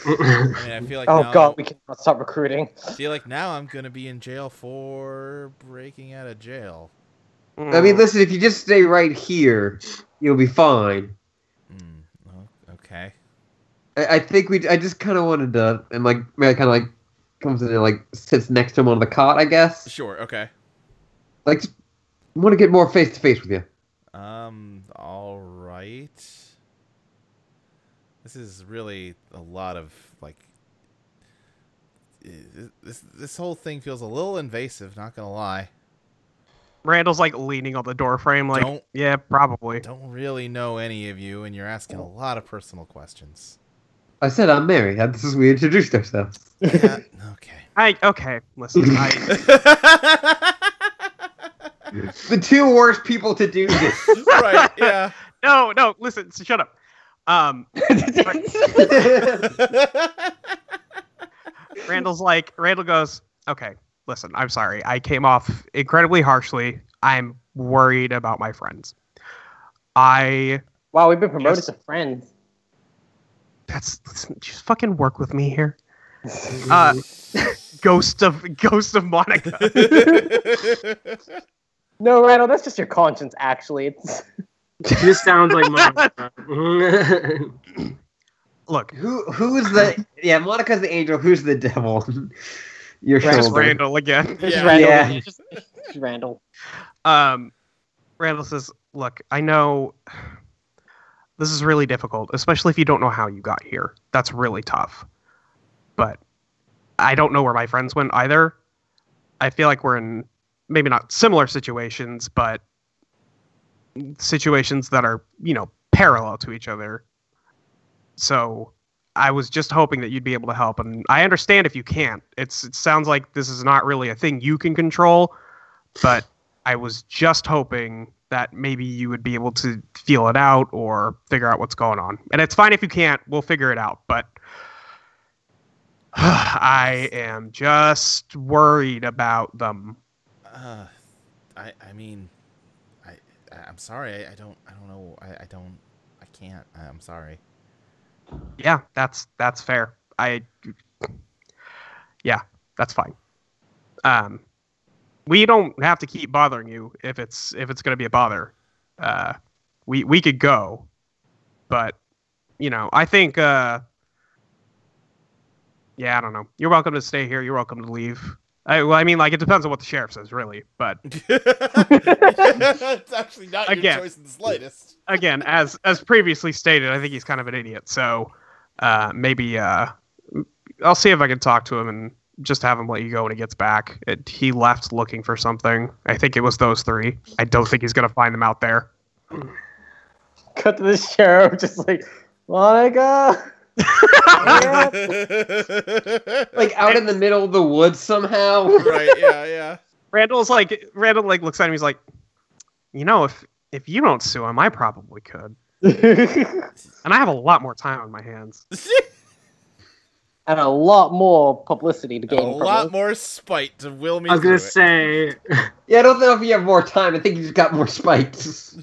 I feel like Oh now, god, we cannot stop recruiting. I feel like now I'm gonna be in jail for breaking out of jail. I mean, listen, if you just stay right here, you'll be fine. Well, okay. I think I just kind of wanted to... And, like, Mary kind of, like, comes in and, like, sits next to him on the cot, I guess. Sure. Okay. Like, just want to get more face-to-face with you. All right. This is really a lot of, like... This whole thing feels a little invasive, not gonna lie. Randall's like leaning on the door frame, like, Don't- yeah, probably. Don't really know any of you, and you're asking a lot of personal questions. I said I'm Mary. This is we introduced ourselves. Yeah, okay. Okay, listen, The two worst people to do this. Right, yeah. no, listen, shut up. Randall goes, okay, listen, I'm sorry. I came off incredibly harshly. I'm worried about my friends. Wow, we've been promoted Yes. to friends. Listen, just fucking work with me here. Ghost of Monica. No, Randall, that's just your conscience. Actually, it's This sounds like Monica. Look, Who is the... Yeah, Monica's the angel. Who's the devil? Your just shoulder. Randall again. it's Yeah. Randall. Yeah. It's just Randall. Randall says, look, I know this is really difficult, especially if you don't know how you got here. That's really tough. But I don't know where my friends went either. I feel like we're in maybe not similar situations, but situations that are, parallel to each other. So I was just hoping that you'd be able to help. And I understand if you can't. It sounds like this is not really a thing you can control, but I was just hoping that maybe you would be able to feel it out or figure out what's going on. And it's fine if you can't. We'll figure it out. But I am just worried about them. I mean, I'm sorry. I don't know. I can't. I'm sorry. Yeah, that's fair. Yeah, that's fine. We don't have to keep bothering you if it's going to be a bother. We could go, but I think yeah, I don't know. You're welcome to stay here. You're welcome to leave. I mean, like, it depends on what the sheriff says, really. But it's actually not your choice in the slightest. Again, as previously stated, I think he's kind of an idiot. So maybe I'll see if I can talk to him and just have him let you go when he gets back. He left looking for something. I think it was those three. I don't think he's going to find them out there. Cut to the sheriff, just like, Monica. Like out in the middle of the woods somehow. Right, yeah. Randall looks at him, he's like, if you don't sue him, I probably could. And I have a lot more time on my hands. And a lot more publicity to gain. A lot more spite to will me. I was gonna say. Yeah, I don't know if you have more time. I think you just got more spite. Listen,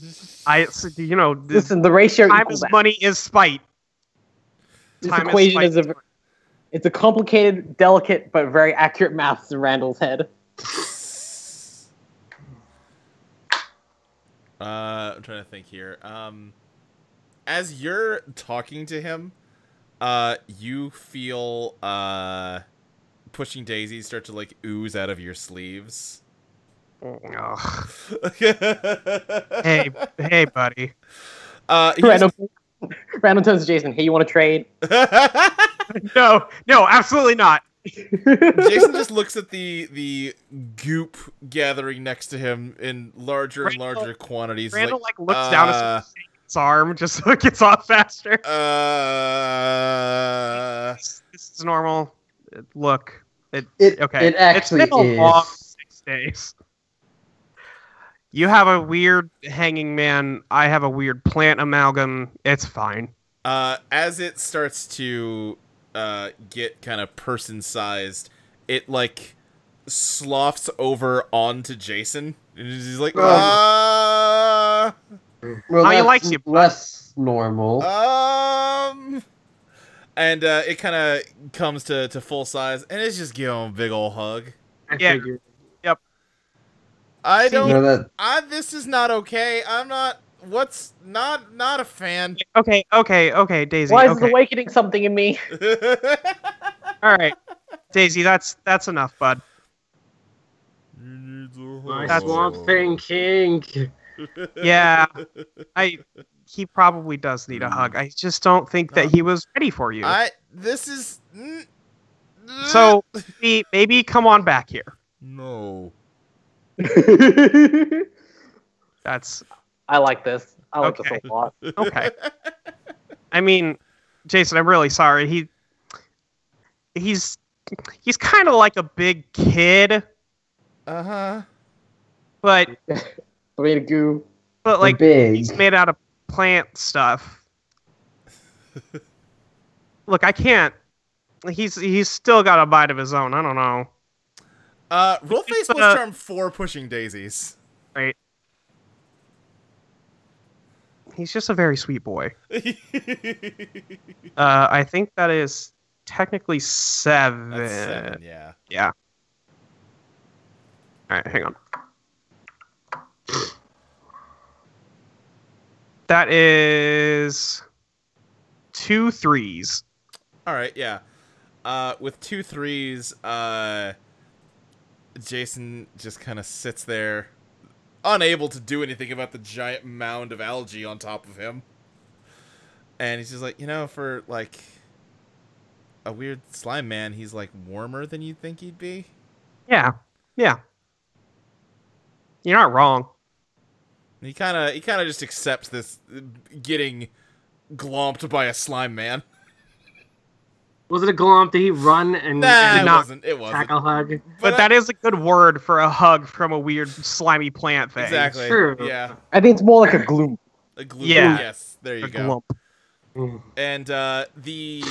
the ratio time equals is money is spite. This equation is it's a complicated, delicate, but very accurate maths in Randall's head. I'm trying to think here. As you're talking to him, you feel pushing daisies start to like ooze out of your sleeves. Ugh. hey, buddy. Randall turns to Jason. Hey, you want to trade? No, absolutely not. Jason just looks at the goop gathering next to him in larger and larger quantities. Randall looks down at his arm just so it gets off faster. This is normal. Look, okay. It actually it's been a is. long 6 days. You have a weird hanging man. I have a weird plant amalgam. It's fine. As it starts to get kind of person-sized, it like sloughs over onto Jason, and he's like, Well, how he likes you, less normal. And it kind of comes to full size, and it's just giving him a big old hug. I figured. Yep. I don't. that This is not okay. I'm not. What's not a fan. Okay, Daisy. Why is okay. it awakening something in me? All right, Daisy. That's enough, bud. My Swamp Thing King. Yeah, he probably does need a hug. I just don't think that he was ready for you. This is. So maybe come on back here. No. That's I like this. I like Okay. this a lot. okay. I mean, Jason, I'm really sorry. He's kind of like a big kid, Uh-huh. but Way to go. like big. he's made out of plant stuff. Look, I can't. He's still got a bite of his own. I don't know. Roll face plus charm 4 pushing daisies. Right. He's just a very sweet boy. I think that is technically 7. That's 7, yeah. Yeah. All right, hang on. That is 2 3s. All right, yeah. With 2 3s, Jason just kind of sits there, unable to do anything about the giant mound of algae on top of him. And he's just like, for like a weird slime man, he's like warmer than you'd think he'd be. Yeah. You're not wrong. He kind of just accepts this getting glomped by a slime man. Was it a glomp? Did he run and, Nah, and it not wasn't. It wasn't. tackle hug? But that is a good word for a hug from a weird slimy plant thing. Exactly. True. Yeah. I think it's more like a gloom. A glue. Yeah. Yes. There you A go. glump. And the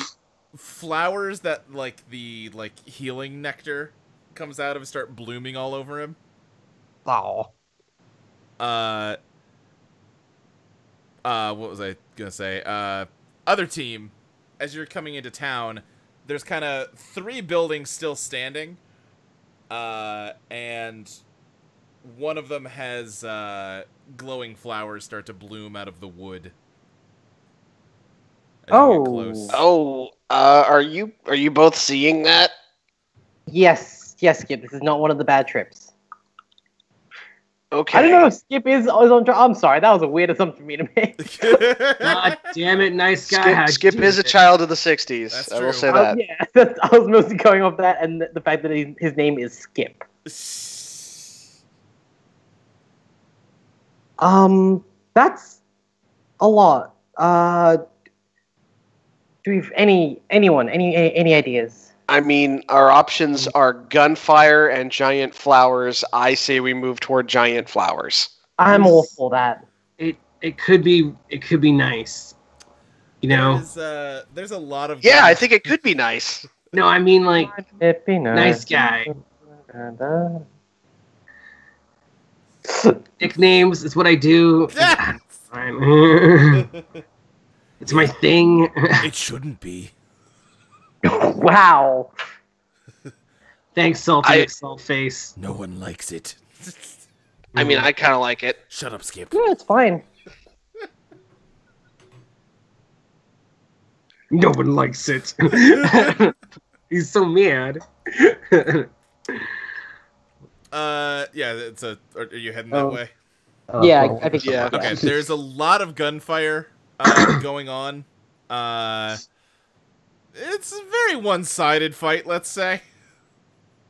flowers that the healing nectar comes out of start blooming all over him. Oh. What was I gonna say? Other team, as you're coming into town, there's kind of 3 buildings still standing, and one of them has glowing flowers start to bloom out of the wood. as you get Oh. close. Oh, are you both seeing that? Yes, Skip. This is not one of the bad trips. Okay. I don't know if Skip is on. I'm sorry, that was a weird assumption for me to make. God damn it, nice guy. How'd Skip you is do a it? child of the '60s. That's I will true. say that. Yeah, I was mostly going off that and the fact that his name is Skip. That's a lot. Do we have any ideas? I mean, our options are gunfire and giant flowers. I say we move toward giant flowers. I'm all for that. It could be nice. You know? There's a lot of Yeah, I think it could be nice. No, I mean like It'd be nice guy. Uh, Nicknames is what I do. Yeah. Fine. It's my thing. It shouldn't be. Wow. Thanks, Salty Salt Face. No one likes it. I mean, I kind of like it. Shut up, Skip. Yeah, it's fine. No one likes it. He's so mad. Yeah, are you heading that way? Yeah, I think so. Yeah. Okay, there's a lot of gunfire going on. It's a very one-sided fight, let's say.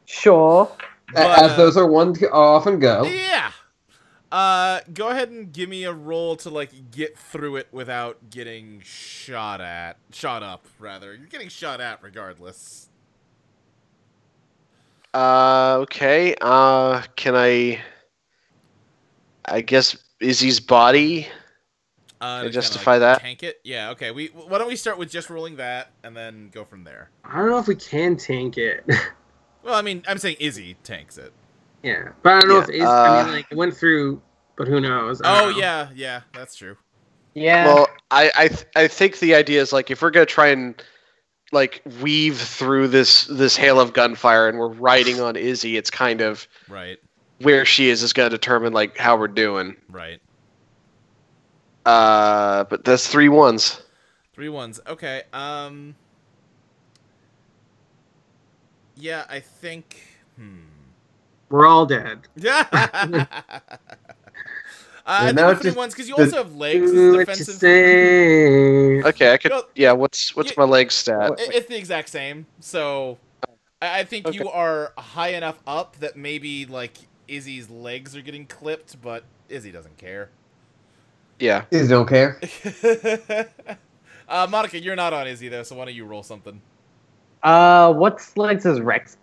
Sure. But, As those are often go. Yeah. Go ahead and give me a roll to get through it without getting shot up. You're getting shot at regardless. Okay. Can I guess Izzy's body. To justify kinda, that? Tank it. Yeah. Okay. Why don't we start with just rolling that and then go from there? I don't know if we can tank it. Well, I mean, I'm saying Izzy tanks it. Yeah, but I don't know if Yeah, I mean, it went through, but who knows? I Oh don't know. yeah, that's true. Yeah. Well, I think the idea is if we're gonna try and weave through this hail of gunfire and we're riding on Izzy, it's kind of Right. where she is gonna determine how we're doing. Right. But that's 3 1s. 3 1s. Okay. Yeah, I think. We're all dead. Yeah. I think now it's 3 just- 1s because you also have legs as Ooh, what you defensive. Okay, say? I could. No, Yeah, what's my leg stat? It's the exact same. So I think you are high enough up that maybe Izzy's legs are getting clipped, but Izzy doesn't care. Yeah. Please don't care. Monica, you're not on Izzy though, so why don't you roll something? What's legs is Rex?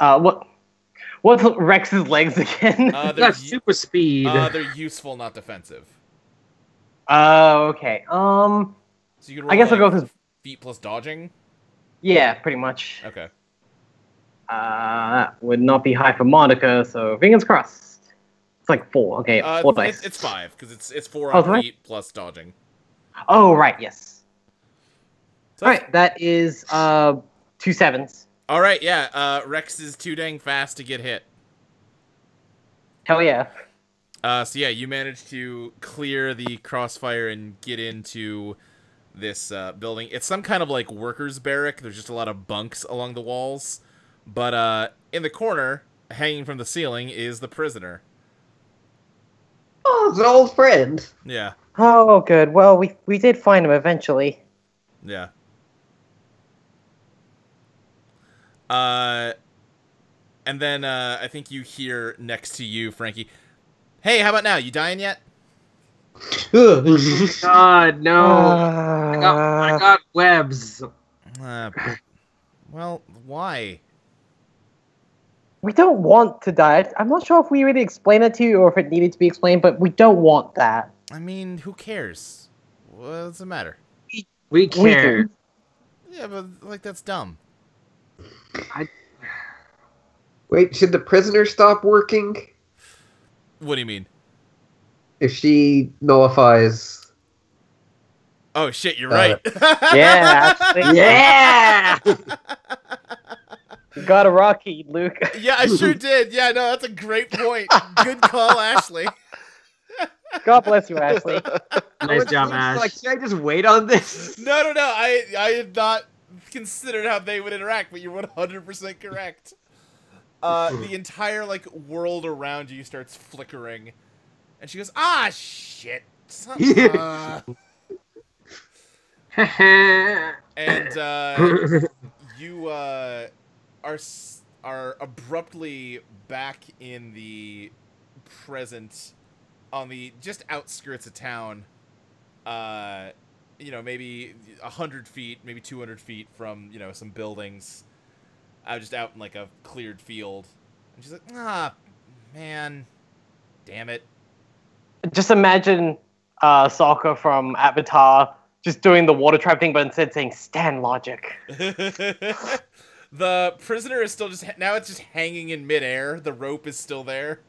What's Rex's legs again? They're Got super speed. they're useful, not defensive. Okay. So you can roll I guess I'll go with his. feet plus dodging. Yeah, pretty much. Okay. That would not be high for Monica, so fingers crossed. It's 4. Okay, 4 dice. It's 5 because it's 4 Oh, on right. feet plus dodging. Oh, right, yes. So Alright, that is 2 7s. All right, yeah. Rex is too dang fast to get hit. Hell yeah. So yeah, you managed to clear the crossfire and get into this building. It's some kind of workers' barrack. There's just a lot of bunks along the walls, but in the corner, hanging from the ceiling, is the prisoner. Oh, it's an old friend. Yeah, Oh, good. Well, we did find him eventually. yeah. And then I think you hear next to you, Frankie. Hey, how about now? You dying yet? God, no. I got webs. Well, why? We don't want to die. I'm not sure if we really explained it to you or if it needed to be explained, but we don't want that. I mean, who cares? What does it matter? We care. Yeah, but like that's dumb. Wait, should the prisoner stop working What do you mean? if she nullifies? Oh shit, you're right. Yeah, actually. Yeah. You got a rocky, Luke. Yeah, I sure did. Yeah, no, that's a great point. Good call, Ashley. God bless you, Ashley. Nice job, Like, Ash. should I just wait on this? No. I had not considered how they would interact, but you're 100% correct. The entire like world around you starts flickering, and she goes, "Ah, shit." And you are abruptly back in the present, on the just outskirts of town. Maybe 100 feet, maybe 200 feet from some buildings. Just out in like a cleared field, and she's like, "Ah, man, damn it." Just imagine Sokka from Avatar just doing the water trap thing, but instead saying "stand logic." The prisoner is still now it's just hanging in midair. The rope is still there.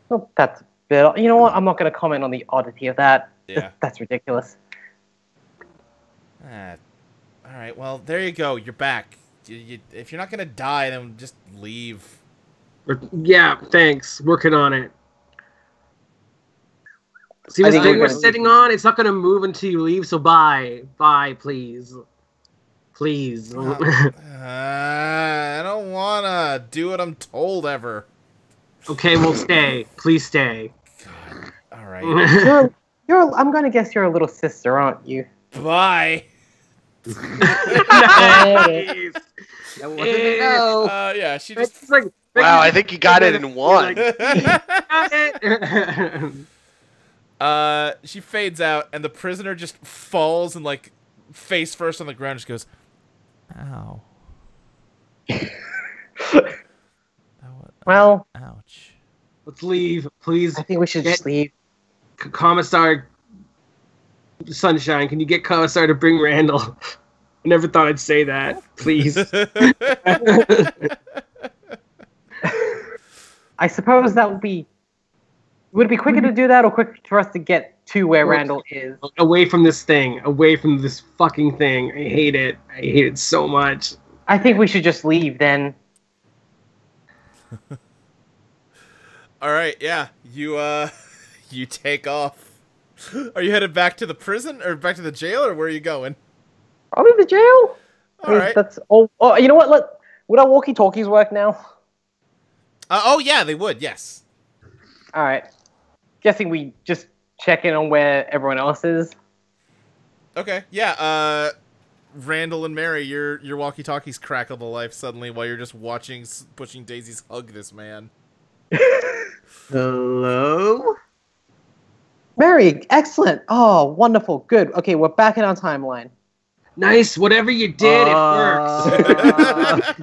Well, that's a bit. You know what? I'm not going to comment on the oddity of that. Yeah. That's ridiculous. All right. Well, there you go. You're back. If you're not gonna die, then just leave. Yeah, thanks. Working on it. See this thing we're sitting on? It's not gonna move until you leave, so bye. Bye, please. Please. I don't wanna do what I'm told ever. Okay, we'll stay. Please stay. God. All right. I'm going to guess you're a little sister, aren't you? Bye. Nice. That wasn't a no. Yeah, she just. It's like, Wow, I think you got it in one. She fades out, and the prisoner just falls and like face first on the ground. Just goes, "Ow." Well, Ouch. Let's leave, please. I think we should just leave. Commissar Sunshine, can you get Commissar to bring Randall? I never thought I'd say that. Please. I suppose that would it be quicker to do that or quicker for us to get to where Randall is? Away from this thing. Away from this fucking thing. I hate it. I hate it so much. I think we should just leave then. All right, yeah. You take off. Are you headed back to the prison or back to the jail, or where are you going? Probably the jail. All right. That's oh, you know what? Would our walkie-talkies work now? Oh yeah, they would. Yes. All right. Guessing we just check in on where everyone else is. Okay. Yeah. Randall and Mary, your walkie-talkies crackle to life suddenly while you're just watching Pushing Daisies hug this man. Hello? Mary, excellent. Oh, wonderful. Good. Okay, we're back in our timeline. Nice. Whatever you did, it works.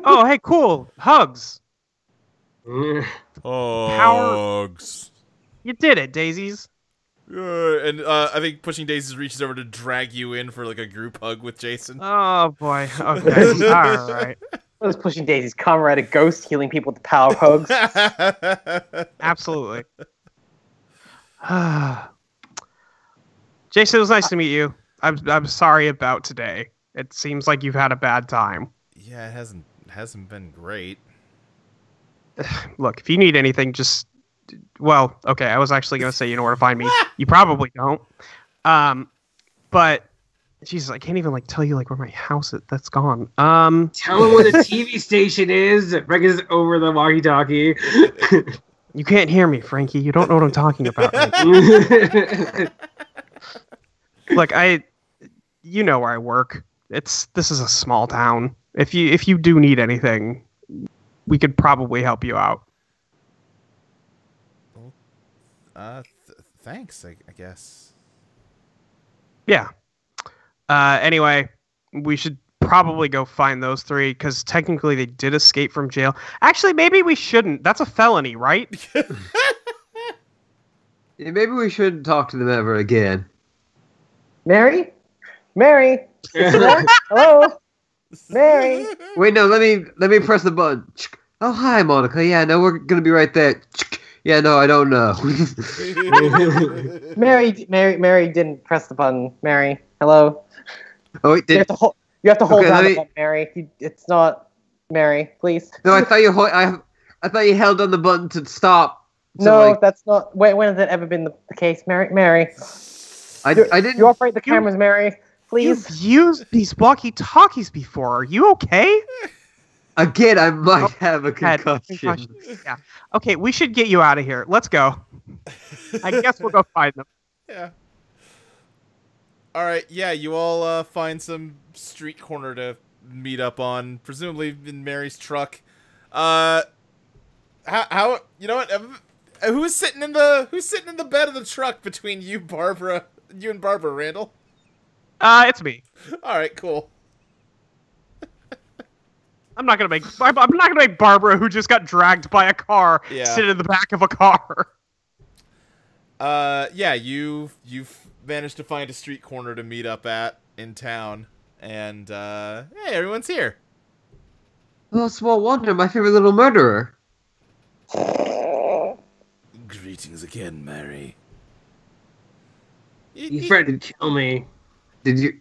Oh, hey, cool. Hugs. Hugs. You did it, Daisies. And I think Pushing Daisies reaches over to drag you in for like a group hug with Jason. Oh, boy. Okay. All right. Those Pushing Daisies, comrade, a ghost healing people with the power of hugs. Absolutely. Jason, it was nice to meet you. I'm sorry about today. It seems like you've had a bad time. Yeah, it hasn't been great. Look, if you need anything, just... Well, okay, I was actually going to say you know where to find me. You probably don't. But, Jesus, I can't even, like, tell you, like, where my house is. That's gone. Tell him where the TV station is. Reckons over the walkie-talkie. You can't hear me, Frankie. You don't know what I'm talking about. Look, you know where I work. This is a small town. If you do need anything, we could probably help you out. Thanks, I guess. Yeah. Anyway, we should probably go find those three because technically they did escape from jail. Actually, maybe we shouldn't. That's a felony, right? Yeah, maybe we shouldn't talk to them ever again. Mary? Mary? Hello? Mary? Wait, no, let me press the button. Oh, hi, Monica. Yeah, no, we're gonna be right there. Yeah, no, I don't know. Mary didn't press the button. Mary, hello? Oh, wait, You have to hold Okay, down let the me- button, Mary. It's not Mary, please. No, I thought I thought you held on the button to stop. So, No, like, that's not. Wait, when has that ever been the case, Mary? I didn't. You operate the cameras, Mary. Please. You've used these walkie-talkies before. Are you okay? Again, I might have a Had concussion. Yeah. Okay, we should get you out of here. Let's go. I guess we'll go find them. Yeah. All right. Yeah, you all find some street corner to meet up on, presumably in Mary's truck. How you know what? Who's sitting in the bed of the truck between you and Barbara, Randall? It's me. All right, cool. I'm not gonna make Barbara, who just got dragged by a car, Yeah. sit in the back of a car. Yeah, you've managed to find a street corner to meet up at in town, and hey, everyone's here. Oh, small wonder, my favorite little murderer. Greetings again, Mary. You threatened to kill me. Did you?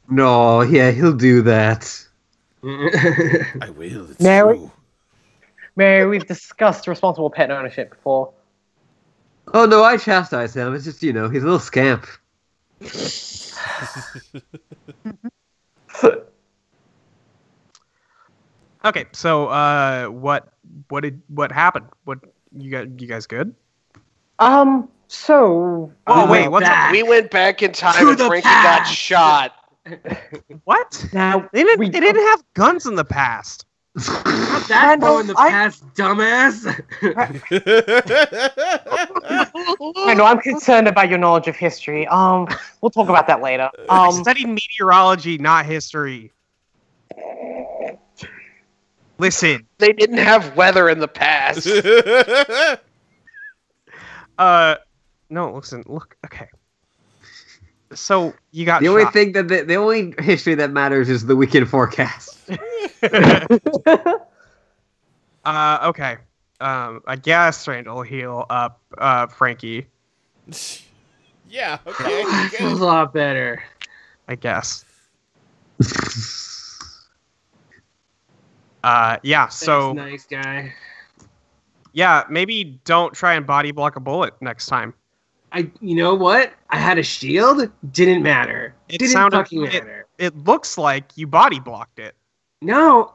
No, yeah, he'll do that. I will. It's Mary? true. Mary, we've discussed responsible pet ownership before. Oh no, I chastise him. It's just he's a little scamp. Okay, so what happened? What you guys good? So. Oh wait, what's up? We went back in time To and the Frankie got past. shot. What? Now, They didn't have guns in the past. Not that far in the past, dumbass. I know I'm concerned about your knowledge of history. We'll talk about that later. I studied meteorology, not history. Listen, They didn't have weather in the past. no, listen, look, okay. So you got The only shot. thing the only history that matters is the weekend forecast. Okay. I guess Randall will heal up Frankie. Yeah. Okay. That's a Good. lot better. I guess. Yeah. So Thanks, nice guy. yeah, maybe don't try and body block a bullet next time. You know what? I had a shield. Didn't matter. It Didn't sounded- fucking matter. It looks like you body blocked it. No,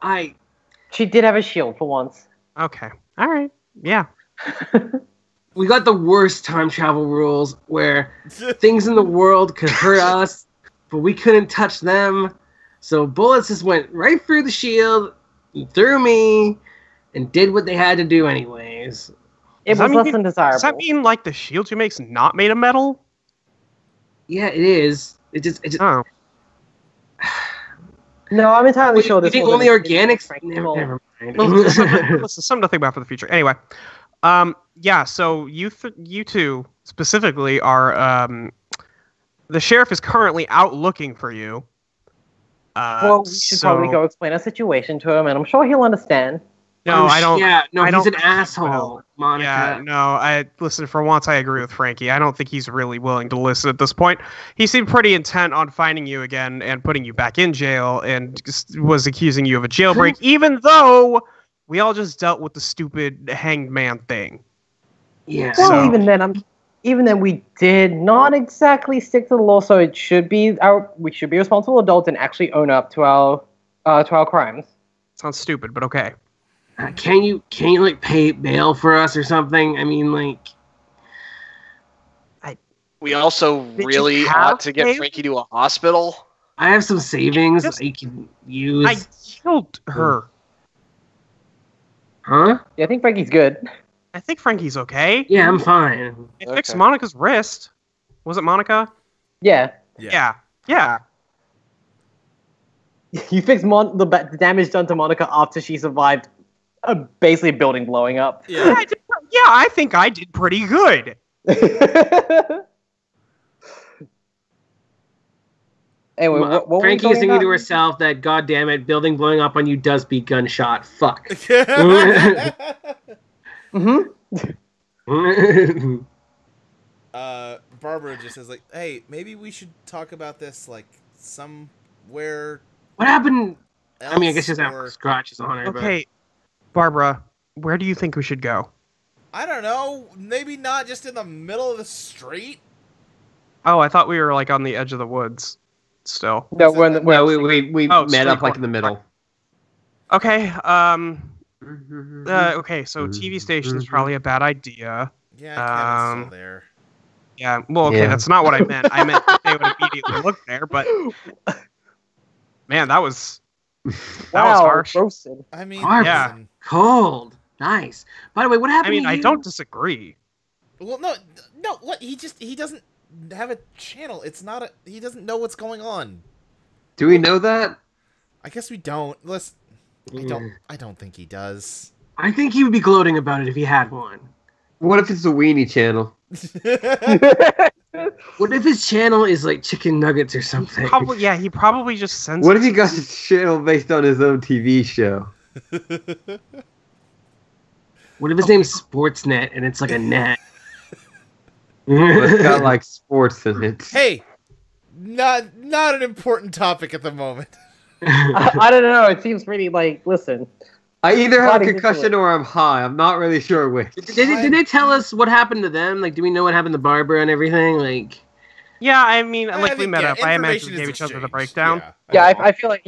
She did have a shield for once. Okay. All right. Yeah. we got the worst time travel rules where things in the world could hurt us, but we couldn't touch them. So bullets just went right through the shield, through me, and did what they had to do anyways. It Does that was mean less you- than Does desirable. that mean like the shield you make's not made of metal? Yeah, it is. It just. Oh. No, I'm entirely sure You this think wasn't only a organics? practical- Never mind. Listen, something to think about for the future. Anyway, yeah. So you two specifically are the sheriff is currently out looking for you. Well, we should probably go explain our situation to him, and I'm sure he'll understand. No, I don't. Yeah, no, I he's don't an think asshole, Monica. Yeah, no. I listen. For once, I agree with Frankie. I don't think he's really willing to listen at this point. He seemed pretty intent on finding you again and putting you back in jail, and was accusing you of a jailbreak, even though we all just dealt with the stupid hanged man thing. Yeah. Well, So- even then, we did not exactly stick to the law. So it should be we should be responsible adults and actually own up to our crimes. Sounds stupid, but okay. Can you like pay bail for us or something? I mean, like, We also you really have ought to get faith? Frankie to a hospital. I have some savings Just- I can use. I killed her. Huh? Yeah, I think Frankie's good. I think Frankie's okay. Yeah, I'm fine. It fixed Okay. Monica's wrist. Was it Monica? Yeah. Yeah. Yeah. You fix the damage done to Monica after she survived basically a building blowing up. Yeah. I think I did pretty good. Anyway, what were we Frankie is talking thinking to about? herself that, God damn it, building blowing up on you does beat gunshot. Fuck. Mm-hmm. Barbara just says like, "Hey, maybe we should talk about this like somewhere What happened? else." I mean, I guess she's or- have scratches on her. Okay, Barbara, where do you think we should go? I don't know. Maybe not just in the middle of the street. Oh, I thought we were like on the edge of the woods still. No, we're in the, Well, we're we Oh, met up street like in the middle. Okay, okay, so TV station's probably a bad idea. Yeah, Kevin's still there. Yeah, well, okay, Yeah. that's not what I meant. I meant that they would immediately look there, but man, that was wow, harsh. roasted. I mean, Barbara. Yeah. listen. Cold. Nice. By the way, what I happened mean, to I you? don't disagree. Well, no. What? He doesn't have a channel. It's not a. He doesn't know what's going on. Do we know that? I guess we don't. Listen, I don't think he does. I think he would be gloating about it if he had one. What if it's a weenie channel? What if his channel is like chicken nuggets or something? Probably, yeah, he probably just sends. What it if he to got me. a channel based on his own TV show? What if his name's Sportsnet and it's like a net? It's got like sports in it. Hey, not an important topic at the moment. I don't know. It seems pretty like. Listen, I either have a Body concussion visual. or I'm high. I'm not really sure which. Did they tell us what happened to them? Like, do we know what happened to Barbara and everything? Like, Yeah, I mean, like we think, met yeah, up. I imagine information we is gave each other the exchanged. breakdown. yeah, I feel like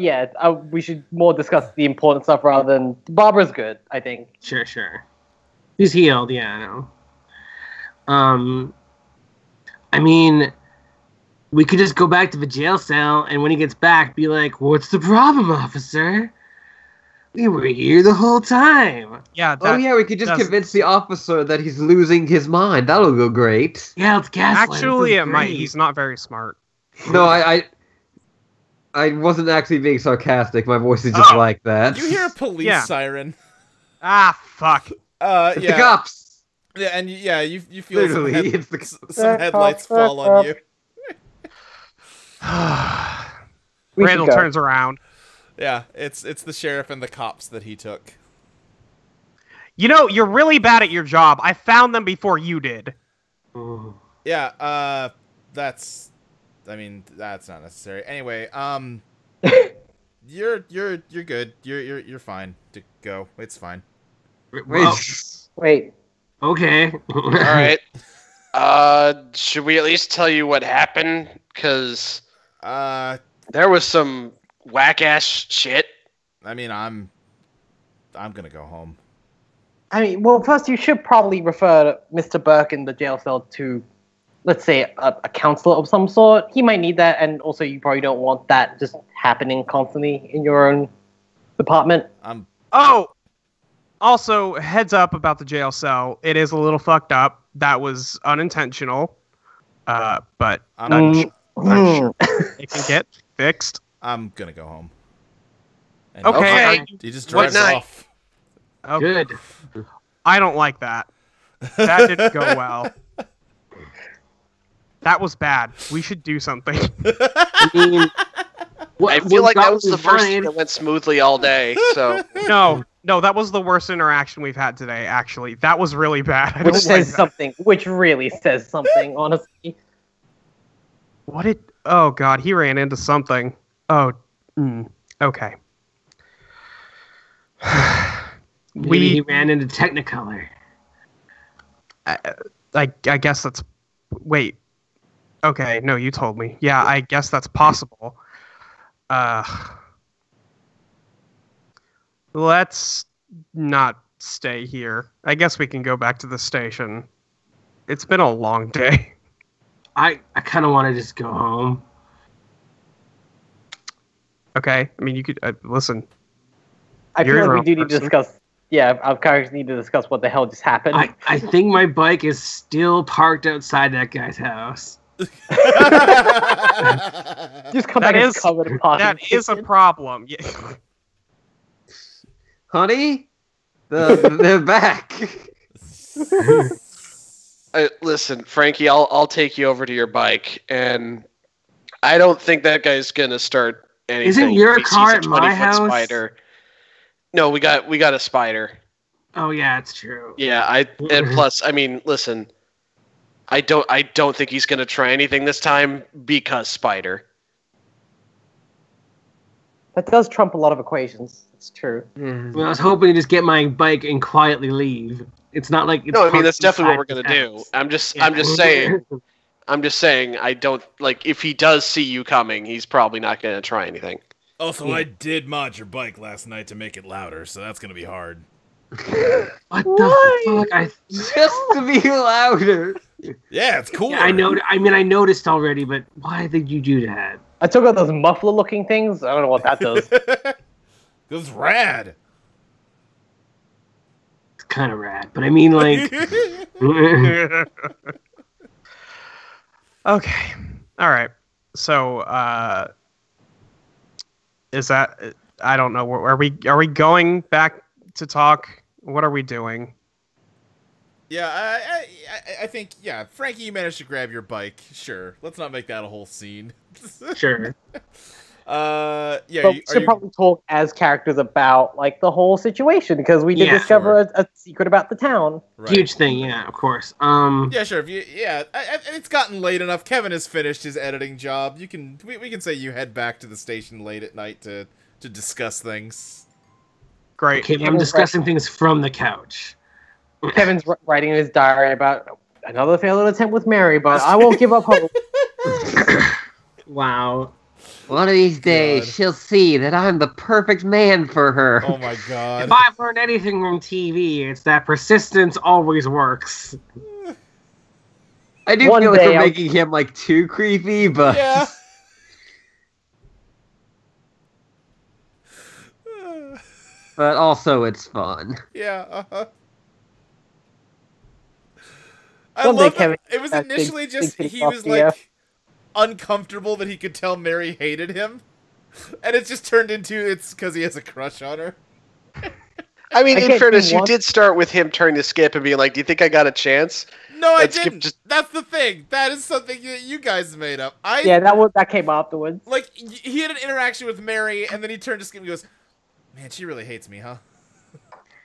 we should more discuss the important stuff rather than Barbara's good. I think. sure. He's healed, yeah, I know. I mean, we could just go back to the jail cell, and when he gets back, be like, "What's the problem, officer? We were here the whole time." Yeah, Oh yeah, we could just that's- convince the officer that he's losing his mind. That'll go great. Yeah, it's gaslight. actually, This it is might. great. He's not very smart. No, I wasn't actually being sarcastic. My voice is just Oh. like that. You hear a police Yeah. siren. Ah, fuck. It's the Yeah, cops. yeah, and you feel Literally, some, it's the some headlights fall on you. We should Randall go. turns around. Yeah, it's the sheriff and the cops that he took. You know, you're really bad at your job. I found them before you did. Ooh. Yeah, that's not necessary. Anyway, you're good. You're fine to go. It's fine. Well, Wait. okay. All right. Should we at least tell you what happened? Because there was some whack ass shit. I mean, I'm gonna go home. I mean, well, first you should probably refer Mr. Burke in the jail cell to, let's say, a counselor of some sort. He might need that, and also you probably don't want that just happening constantly in your own department. I'm Oh, also, heads up about the jail cell. It is a little fucked up. That was unintentional. But I'm sure it can get fixed. I'm gonna go home. And Okay. He just What drives night? off. Oh, Good. I don't like that. That didn't go well. That was bad. We should do something. I mean, I feel like that got was the what we first thing wanted. that went smoothly all day. So No, that was the worst interaction we've had today, actually. That was really bad. I Which don't like says that. something. Which really says something, honestly. What did... Oh, God, he ran into something. Oh, okay. Maybe he ran into Technicolor. I guess that's... Wait. Okay, no, you told me. Yeah, I guess that's possible. Let's not stay here. I guess we can go back to the station. It's been a long day. I kind of want to just go home. Okay, I mean, you could... listen. I You're feel your like we own do need to person. discuss. Yeah, our characters need to discuss what the hell just happened. I think my bike is still parked outside that guy's house. Just come That back and is- covered in pot. That is a problem. Yeah. Honey, they're back. Listen, Frankie, I'll take you over to your bike, and I don't think that guy's gonna start anything. Isn't your if he sees car a at my 20-foot house? Spider. No, we got a spider. Oh yeah, it's true. Yeah, and plus, I mean, listen, I don't think he's gonna try anything this time because spider. That does trump a lot of equations. It's true. Well, I was hoping to just get my bike and quietly leave. It's not like it's No, I mean parked that's definitely what we're inside gonna the do. house. I'm just Yeah. saying I don't like if he does see you coming, he's probably not gonna try anything. Also, I did mod your bike last night to make it louder, so that's gonna be hard. What the fuck? Just to be louder. Yeah, it's cool. Yeah, I know. I mean, I noticed already, but why did you do that? I took out those muffler-looking things. I don't know what that does. It was rad. It's kind of rad, but I mean, like, Okay. All right. So, is that? I don't know. Are we going back to talk? What are we doing? Yeah, I think, yeah, Frankie, you managed to grab your bike. Sure. Let's not make that a whole scene. sure. Yeah, But we should probably talk as characters about like the whole situation because we did Yeah, discover a secret about the town. right. Huge thing, yeah, of course. Yeah, sure. If you, it's gotten late enough. Kevin has finished his editing job. We can say you head back to the station late at night to discuss things. Great. Okay, but I'm discussing things from the couch. Kevin's writing in his diary about another failed attempt with Mary, but I won't give up hope. Wow. One of these days, God. she'll see that I'm the perfect man for her. Oh my god. If I've learned anything from TV, it's that persistence always works. I do One feel like day we're I'll- making him like too creepy, but Yeah. but also it's fun. Yeah. I Someday, love Kevin, that it was that big- initially just big he was coffee, like uncomfortable that he could tell Mary hated him, and it's just turned into it's because he has a crush on her. I mean, I in can't fairness, see you one- did start with him turning to Skip and being like, "Do you think I got a chance?" No, I And Skip didn't. just- That's the thing. That is something that you guys made up. Yeah, that came afterwards. Like he had an interaction with Mary, and then he turned to Skip and goes, "Man, she really hates me, huh?"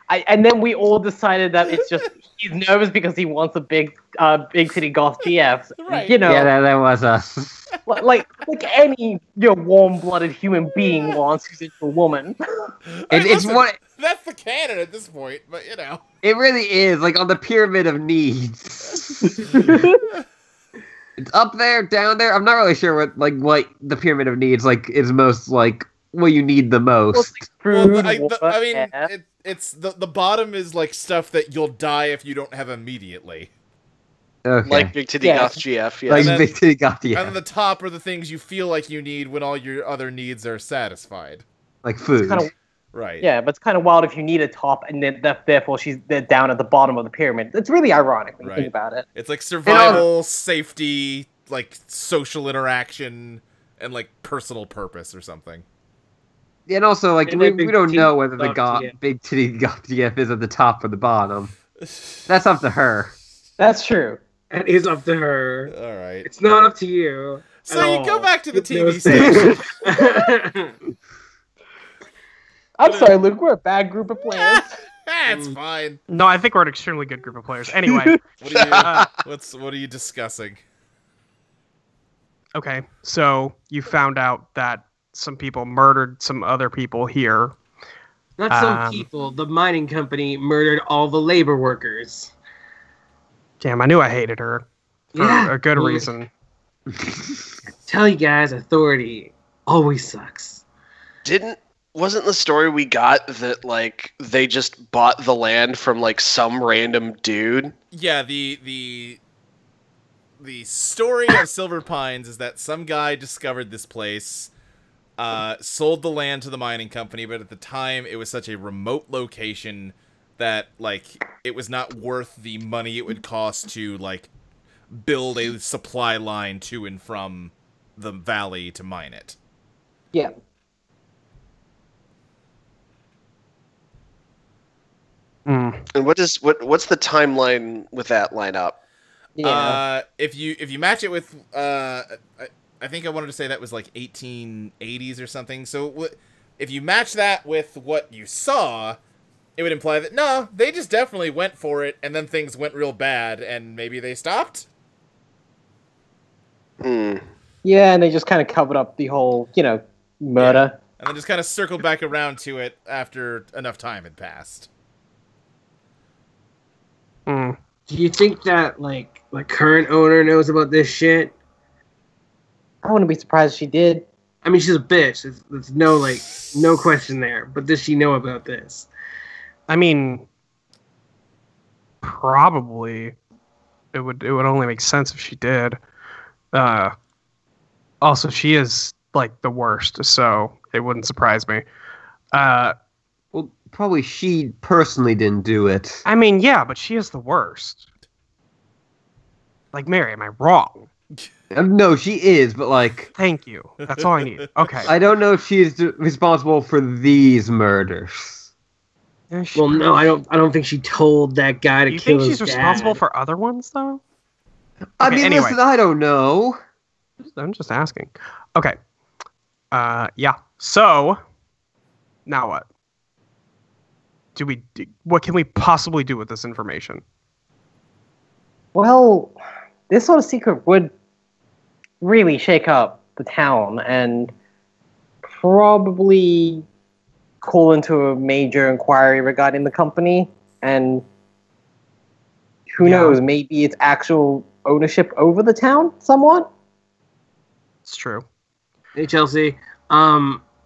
And then we all decided that it's just he's nervous because he wants a big city goth GF. Right. You know, Yeah, that was us. like any warm-blooded human being wants who's into a woman. I mean, It's listen, what that's the canon at this point, but you know. it really is, like on the pyramid of needs. It's up there, down there. I'm not really sure what the pyramid of needs is most like what you need the most. Well, Food, I water, mean, air. it's the bottom is like stuff that you'll die if you don't have immediately, Okay. Like Big Titty Yeah. Goth GF. Yeah. like and then- Big Titty got and then the top are the things you feel like you need when all your other needs are satisfied. like food. kind of Right. Yeah, but it's kind of wild if you need a top and then therefore they're down at the bottom of the pyramid. It's really ironic when you Right. think about it. It's like survival, safety, like social interaction, and like personal purpose or something. And also, like, And we then Big don't Titty know whether the Goth GF. Big Titty Goth GF is at the top or the bottom. That's up to her. That's true. It is up to her. All right. It's not up to you. So at you all. go back to the With no TV station. say. I'm sorry, Luke. We're a bad group of players. That's fine. No, I think we're an extremely good group of players. Anyway, What are you? uh, What are you discussing? okay. So you found out that some people murdered some other people here. Not some Um, people. The mining company murdered all the labor workers. Damn, I knew I hated her for Yeah. a good Well, reason. Tell you guys, authority always sucks. Wasn't the story we got that like they just bought the land from like some random dude? Yeah, the story of Silver Pines is that some guy discovered this place, sold the land to the mining company, but at the time it was such a remote location that like it was not worth the money it would cost to like build a supply line to and from the valley to mine it. Yeah. Mm. And what's the timeline with that lineup? Yeah. If you match it with I think I wanted to say that was like 1880s or something. So if you match that with what you saw, it would imply that no, they just definitely went for it, and then things went real bad, and maybe they stopped. Yeah, and they just kind of covered up the whole, murder. Yeah. And then just kind of circled back around to it after enough time had passed. Mm. Do you think that like the current owner knows about this shit? I wouldn't be surprised if she did. I mean, she's a bitch. There's no question there. But does she know about this? I mean, probably it would only make sense if she did. Also, she is like the worst, so it wouldn't surprise me. Well, probably she personally didn't do it. I mean, yeah, but she is the worst. Like, Mary, am I wrong? No, she is, but like, Thank you. That's all I need. Okay. I don't know if she's responsible for these murders. Yeah, Well, no, I don't think she told that guy to You kill think his she's responsible dad. for other ones, though? I Okay, mean, anyway. listen, I don't know. I'm just asking. Okay. Yeah. So, now what? What can we possibly do with this information? Well, this sort of secret would really shake up the town and probably call into a major inquiry regarding the company. And who Yeah. knows, maybe its actual ownership over the town somewhat? It's true. Hey, Chelsea.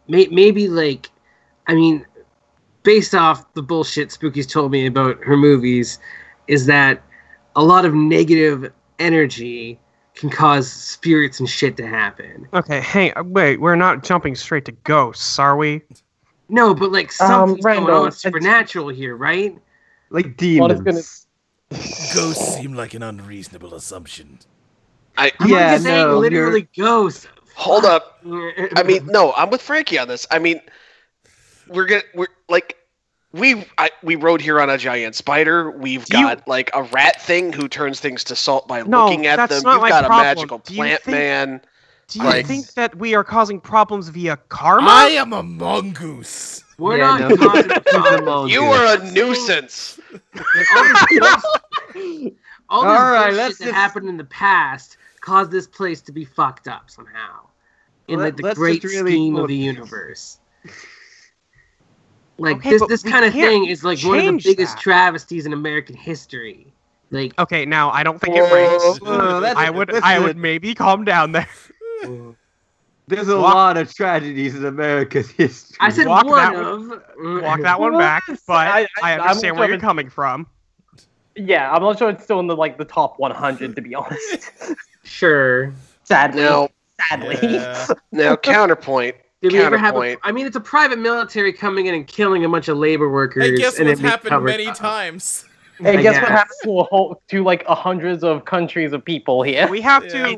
Maybe like, I mean, based off the bullshit Spooky's told me about her movies, is that a lot of negative energy can cause spirits and shit to happen. Okay, hey, wait, we're not jumping straight to ghosts, are we? No, but like something's going Randall, on supernatural here, right? Like Well, demons. it's Ghosts seem like an unreasonable assumption. I'm Yeah, not saying no, literally ghosts. Hold up. I I mean, no, I'm with Frankie on this. I mean, we rode here on a giant spider. We've got like a rat thing who turns things to salt by No, looking at that's them. not You've my got a problem. magical Do you plant think- man. Do you Like- think that we are causing problems via karma? I am a mongoose. we're Yeah, not no, causing he's a problems. mongoose. You are a nuisance. All this Alright, bullshit let's that just- happened in the past caused this place to be fucked up somehow. In like the Let's great just really scheme of look- the universe. Like Okay, but this we kind of can't thing is like one of the change biggest that. travesties in American history. Like Okay, now I don't think it ranks. No, that's- I would listen, maybe calm down there. There's a Walk- lot of tragedies in America's history. I said Walk one that of. Walk that one Well, back, but I- I I'm understand where sure you're it's- coming from. Yeah, I'm not sure it's still in the top 100, to be honest. Sure. Sadly. Now, Sadly. Yeah. now counterpoint. Did we ever have a, Counterpoint. I mean, it's a private military coming in and killing a bunch of labor workers. Hey, guess and what's it being happened covered many up. times? Hey, I guess what guess. happens to like hundreds of countries of people here? We have Yeah.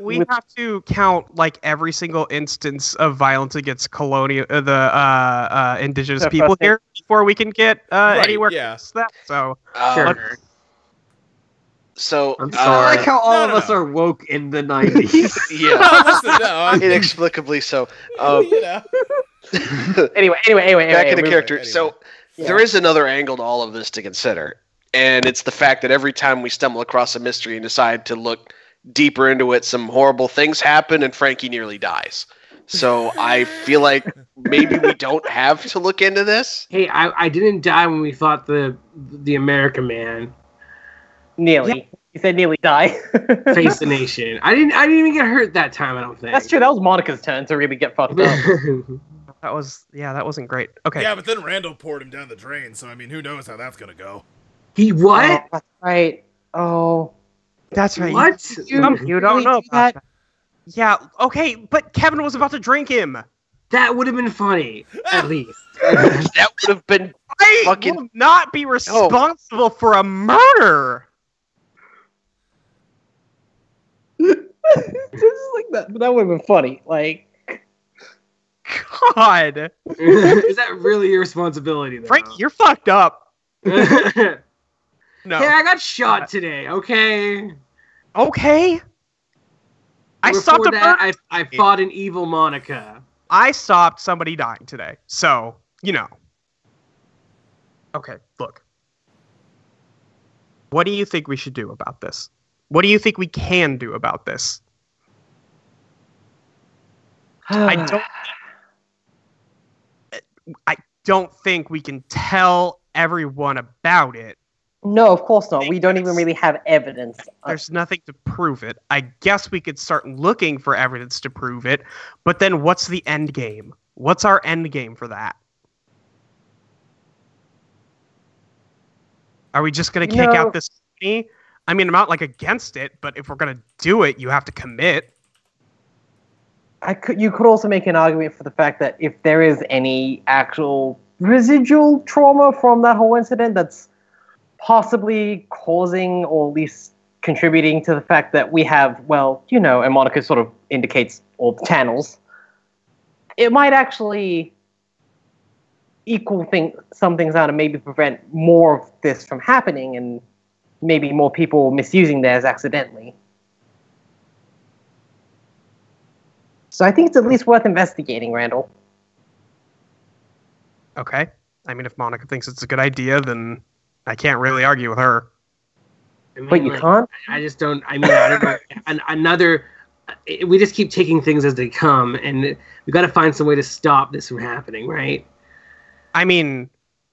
to count like every single instance of violence against indigenous Yeah, people first thing- here before we can get anywhere yeah. close to that. So Sure. So, I'm I sorry. like how all No, of us no. are woke in the 90s. yeah, Listen, no, I'm- inexplicably so. you know. Anyway, Back into we- character. anyway. So Yeah. there is another angle to all of this to consider, and it's the fact that every time we stumble across a mystery and decide to look deeper into it, some horrible things happen, and Frankie nearly dies. So I feel like maybe we don't have to look into this. Hey, I didn't die when we fought the American man. Nearly. You said nearly die. Face the nation. I didn't even get hurt that time. I don't think. That's true. That was Monica's turn to really get fucked up. that wasn't great. Okay. Yeah, but then Randall poured him down the drain, so I mean, who knows how that's gonna go? He what? Oh, that's right. Oh. That's right. What? You don't really know do about that? that. Yeah, okay, but Kevin was about to drink him. That would have been funny, at least. That would have been I Fucking- will not be responsible for a murder. This is like that. That would have been funny. Like, God, Is that really your responsibility, though? Frank, you're fucked up. Hey, No. I got shot today. Okay. Okay. I Before stopped a that, murder. I fought an evil Monica. I stopped somebody dying today. So, you know. Okay, look. What do you think we should do about this? What do you think we can do about this? I don't think we can tell everyone about it. no, of course not. We don't even really have evidence. There's nothing to prove it. I guess we could start looking for evidence to prove it, but then what's the end game? What's our end game for that? Are we just going to kick out this company? I mean, I'm not like against it, but if we're going to do it, you have to commit. You could also make an argument for the fact that if there is any actual residual trauma from that whole incident that's possibly causing or at least contributing to the fact that we have, well, you know, and Monica sort of indicates all the channels, it might actually equal some things out and maybe prevent more of this from happening and maybe more people misusing theirs accidentally. So I think it's at least worth investigating, Randall. Okay. I mean, if Monica thinks it's a good idea, then I can't really argue with her. I mean, But you can't? I just don't. I mean, I don't know. We just keep taking things as they come, and we got to find some way to stop this from happening, right? I mean,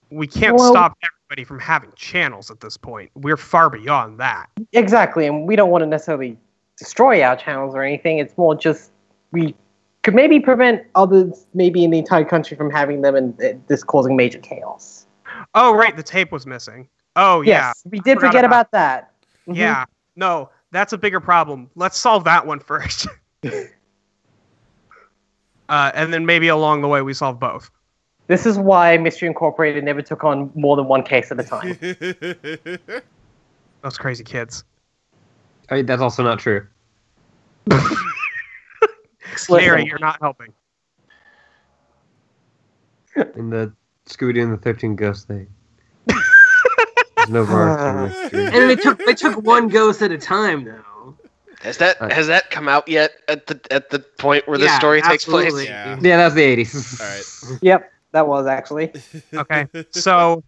we can't stop everybody from having channels at this point. We're far beyond that. Exactly, and we don't want to necessarily destroy our channels or anything. It's more just we could maybe prevent others, maybe in the entire country, from having them and this causing major chaos. Oh, right, the tape was missing. Oh, yeah. Yes, we did forget about that. Mhm. Yeah. No, that's a bigger problem. Let's solve that one first. And then maybe along the way we solve both. This is why Mystery Incorporated never took on more than one case at a time. Those crazy kids. I mean, that's also not true. Larry, you're not helping. In the Scooby-Doo and the 13 Ghosts thing. There's no bar. And they took one ghost at a time, though. Has that come out yet at the point where this story takes absolutely. place? Yeah. Yeah, that was the 80s. All right. Yep, that was actually. Okay, so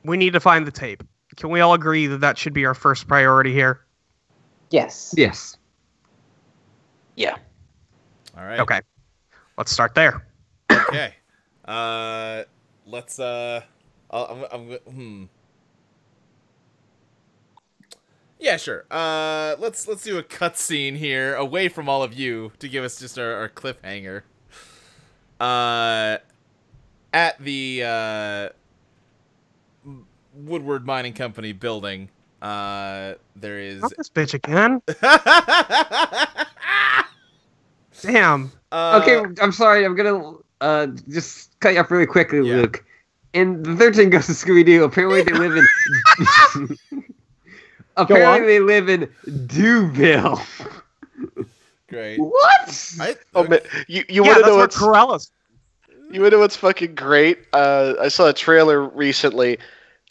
we need to find the tape. Can we all agree that that should be our first priority here? Yes. Yes. Yeah. All right. Okay, let's start there. Okay. Let's Yeah, sure. Let's do a cutscene here away from all of you to give us just our cliffhanger. At the Woodward Mining Company building, there is. Not this bitch again. Damn. Okay, I'm sorry. I'm gonna just cut you off really quickly, Yeah. Luke. In the 13 Ghosts of Scooby-Doo, apparently they live in. Apparently they live in Dewville. Great. What? Oh man, you Yeah, want to that's know where what's Corella's. you want to know what's fucking great? I saw a trailer recently.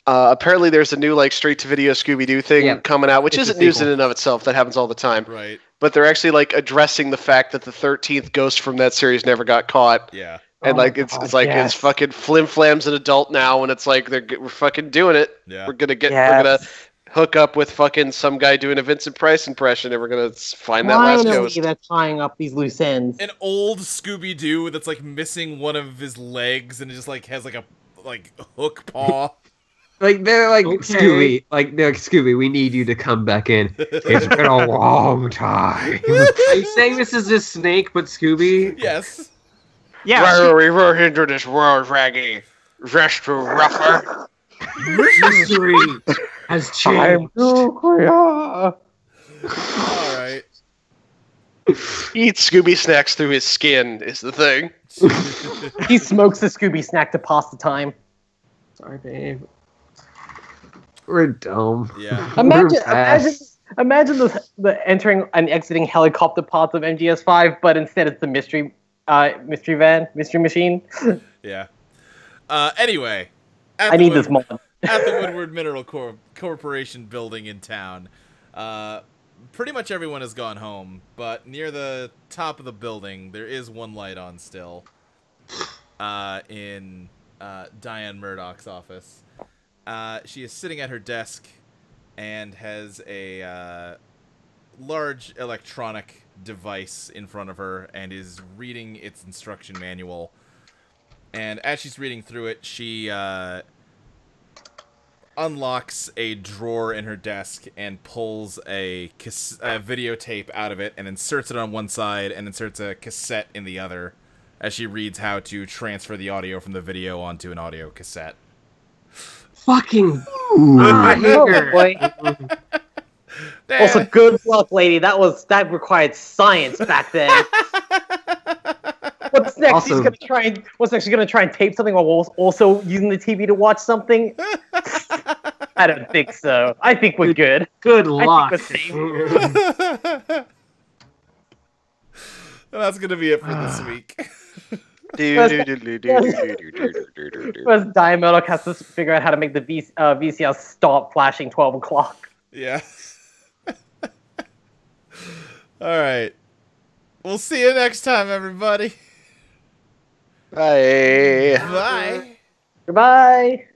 Apparently there's a new like straight to video Scooby-Doo thing Yeah. coming out, which It's a isn't news in sequel. and of itself. That happens all the time. Right. But they're actually like addressing the fact that the 13th ghost from that series never got caught. Yeah. And Oh like my it's God, like yes. it's fucking Flim Flam's an adult now, and it's like we're fucking doing it. Yeah. We're gonna Yes. hook up with fucking some guy doing a Vincent Price impression, and we're gonna find that last Finally, ghost. they're tying up these loose ends. An old Scooby-Doo that's like missing one of his legs and it just like has like a hook paw. Like they're like Okay. Scooby, Scooby. We need you to come back in. It's been a long time. Are you saying this is just Snake but Scooby? Yes. Yeah. we were into this world, Raggy. Rest to rougher. Mystery has changed. All right. Eat Scooby snacks through his skin is the thing. He smokes the Scooby snack to pass the time. Sorry, babe. We're dumb. Yeah. Imagine, We're fast. Imagine the entering and exiting helicopter parts of MGS5, but instead it's the mystery machine. Yeah. Anyway, I need this mod. at the Woodward Mineral Corporation building in town. Pretty much everyone has gone home, but near the top of the building, there is one light on still. In Diane Murdoch's office. She is sitting at her desk and has a large electronic device in front of her and is reading its instruction manual. And as she's reading through it, she unlocks a drawer in her desk and pulls a videotape out of it and inserts it on one side and inserts a cassette in the other as she reads how to transfer the audio from the video onto an audio cassette. Fucking Oh, boy. Also, good luck, lady. That required science back then. What's next? Also- What's next? She's gonna try and tape something while also using the TV to watch something. I don't think so. I think we're good. good I luck. think we're safe. That's gonna be it for this week. First, Diane Murdoch has to figure out how to make the VCR stop flashing 12 o'clock. Yeah. Alright. We'll see you next time, everybody. Bye. Bye. Goodbye.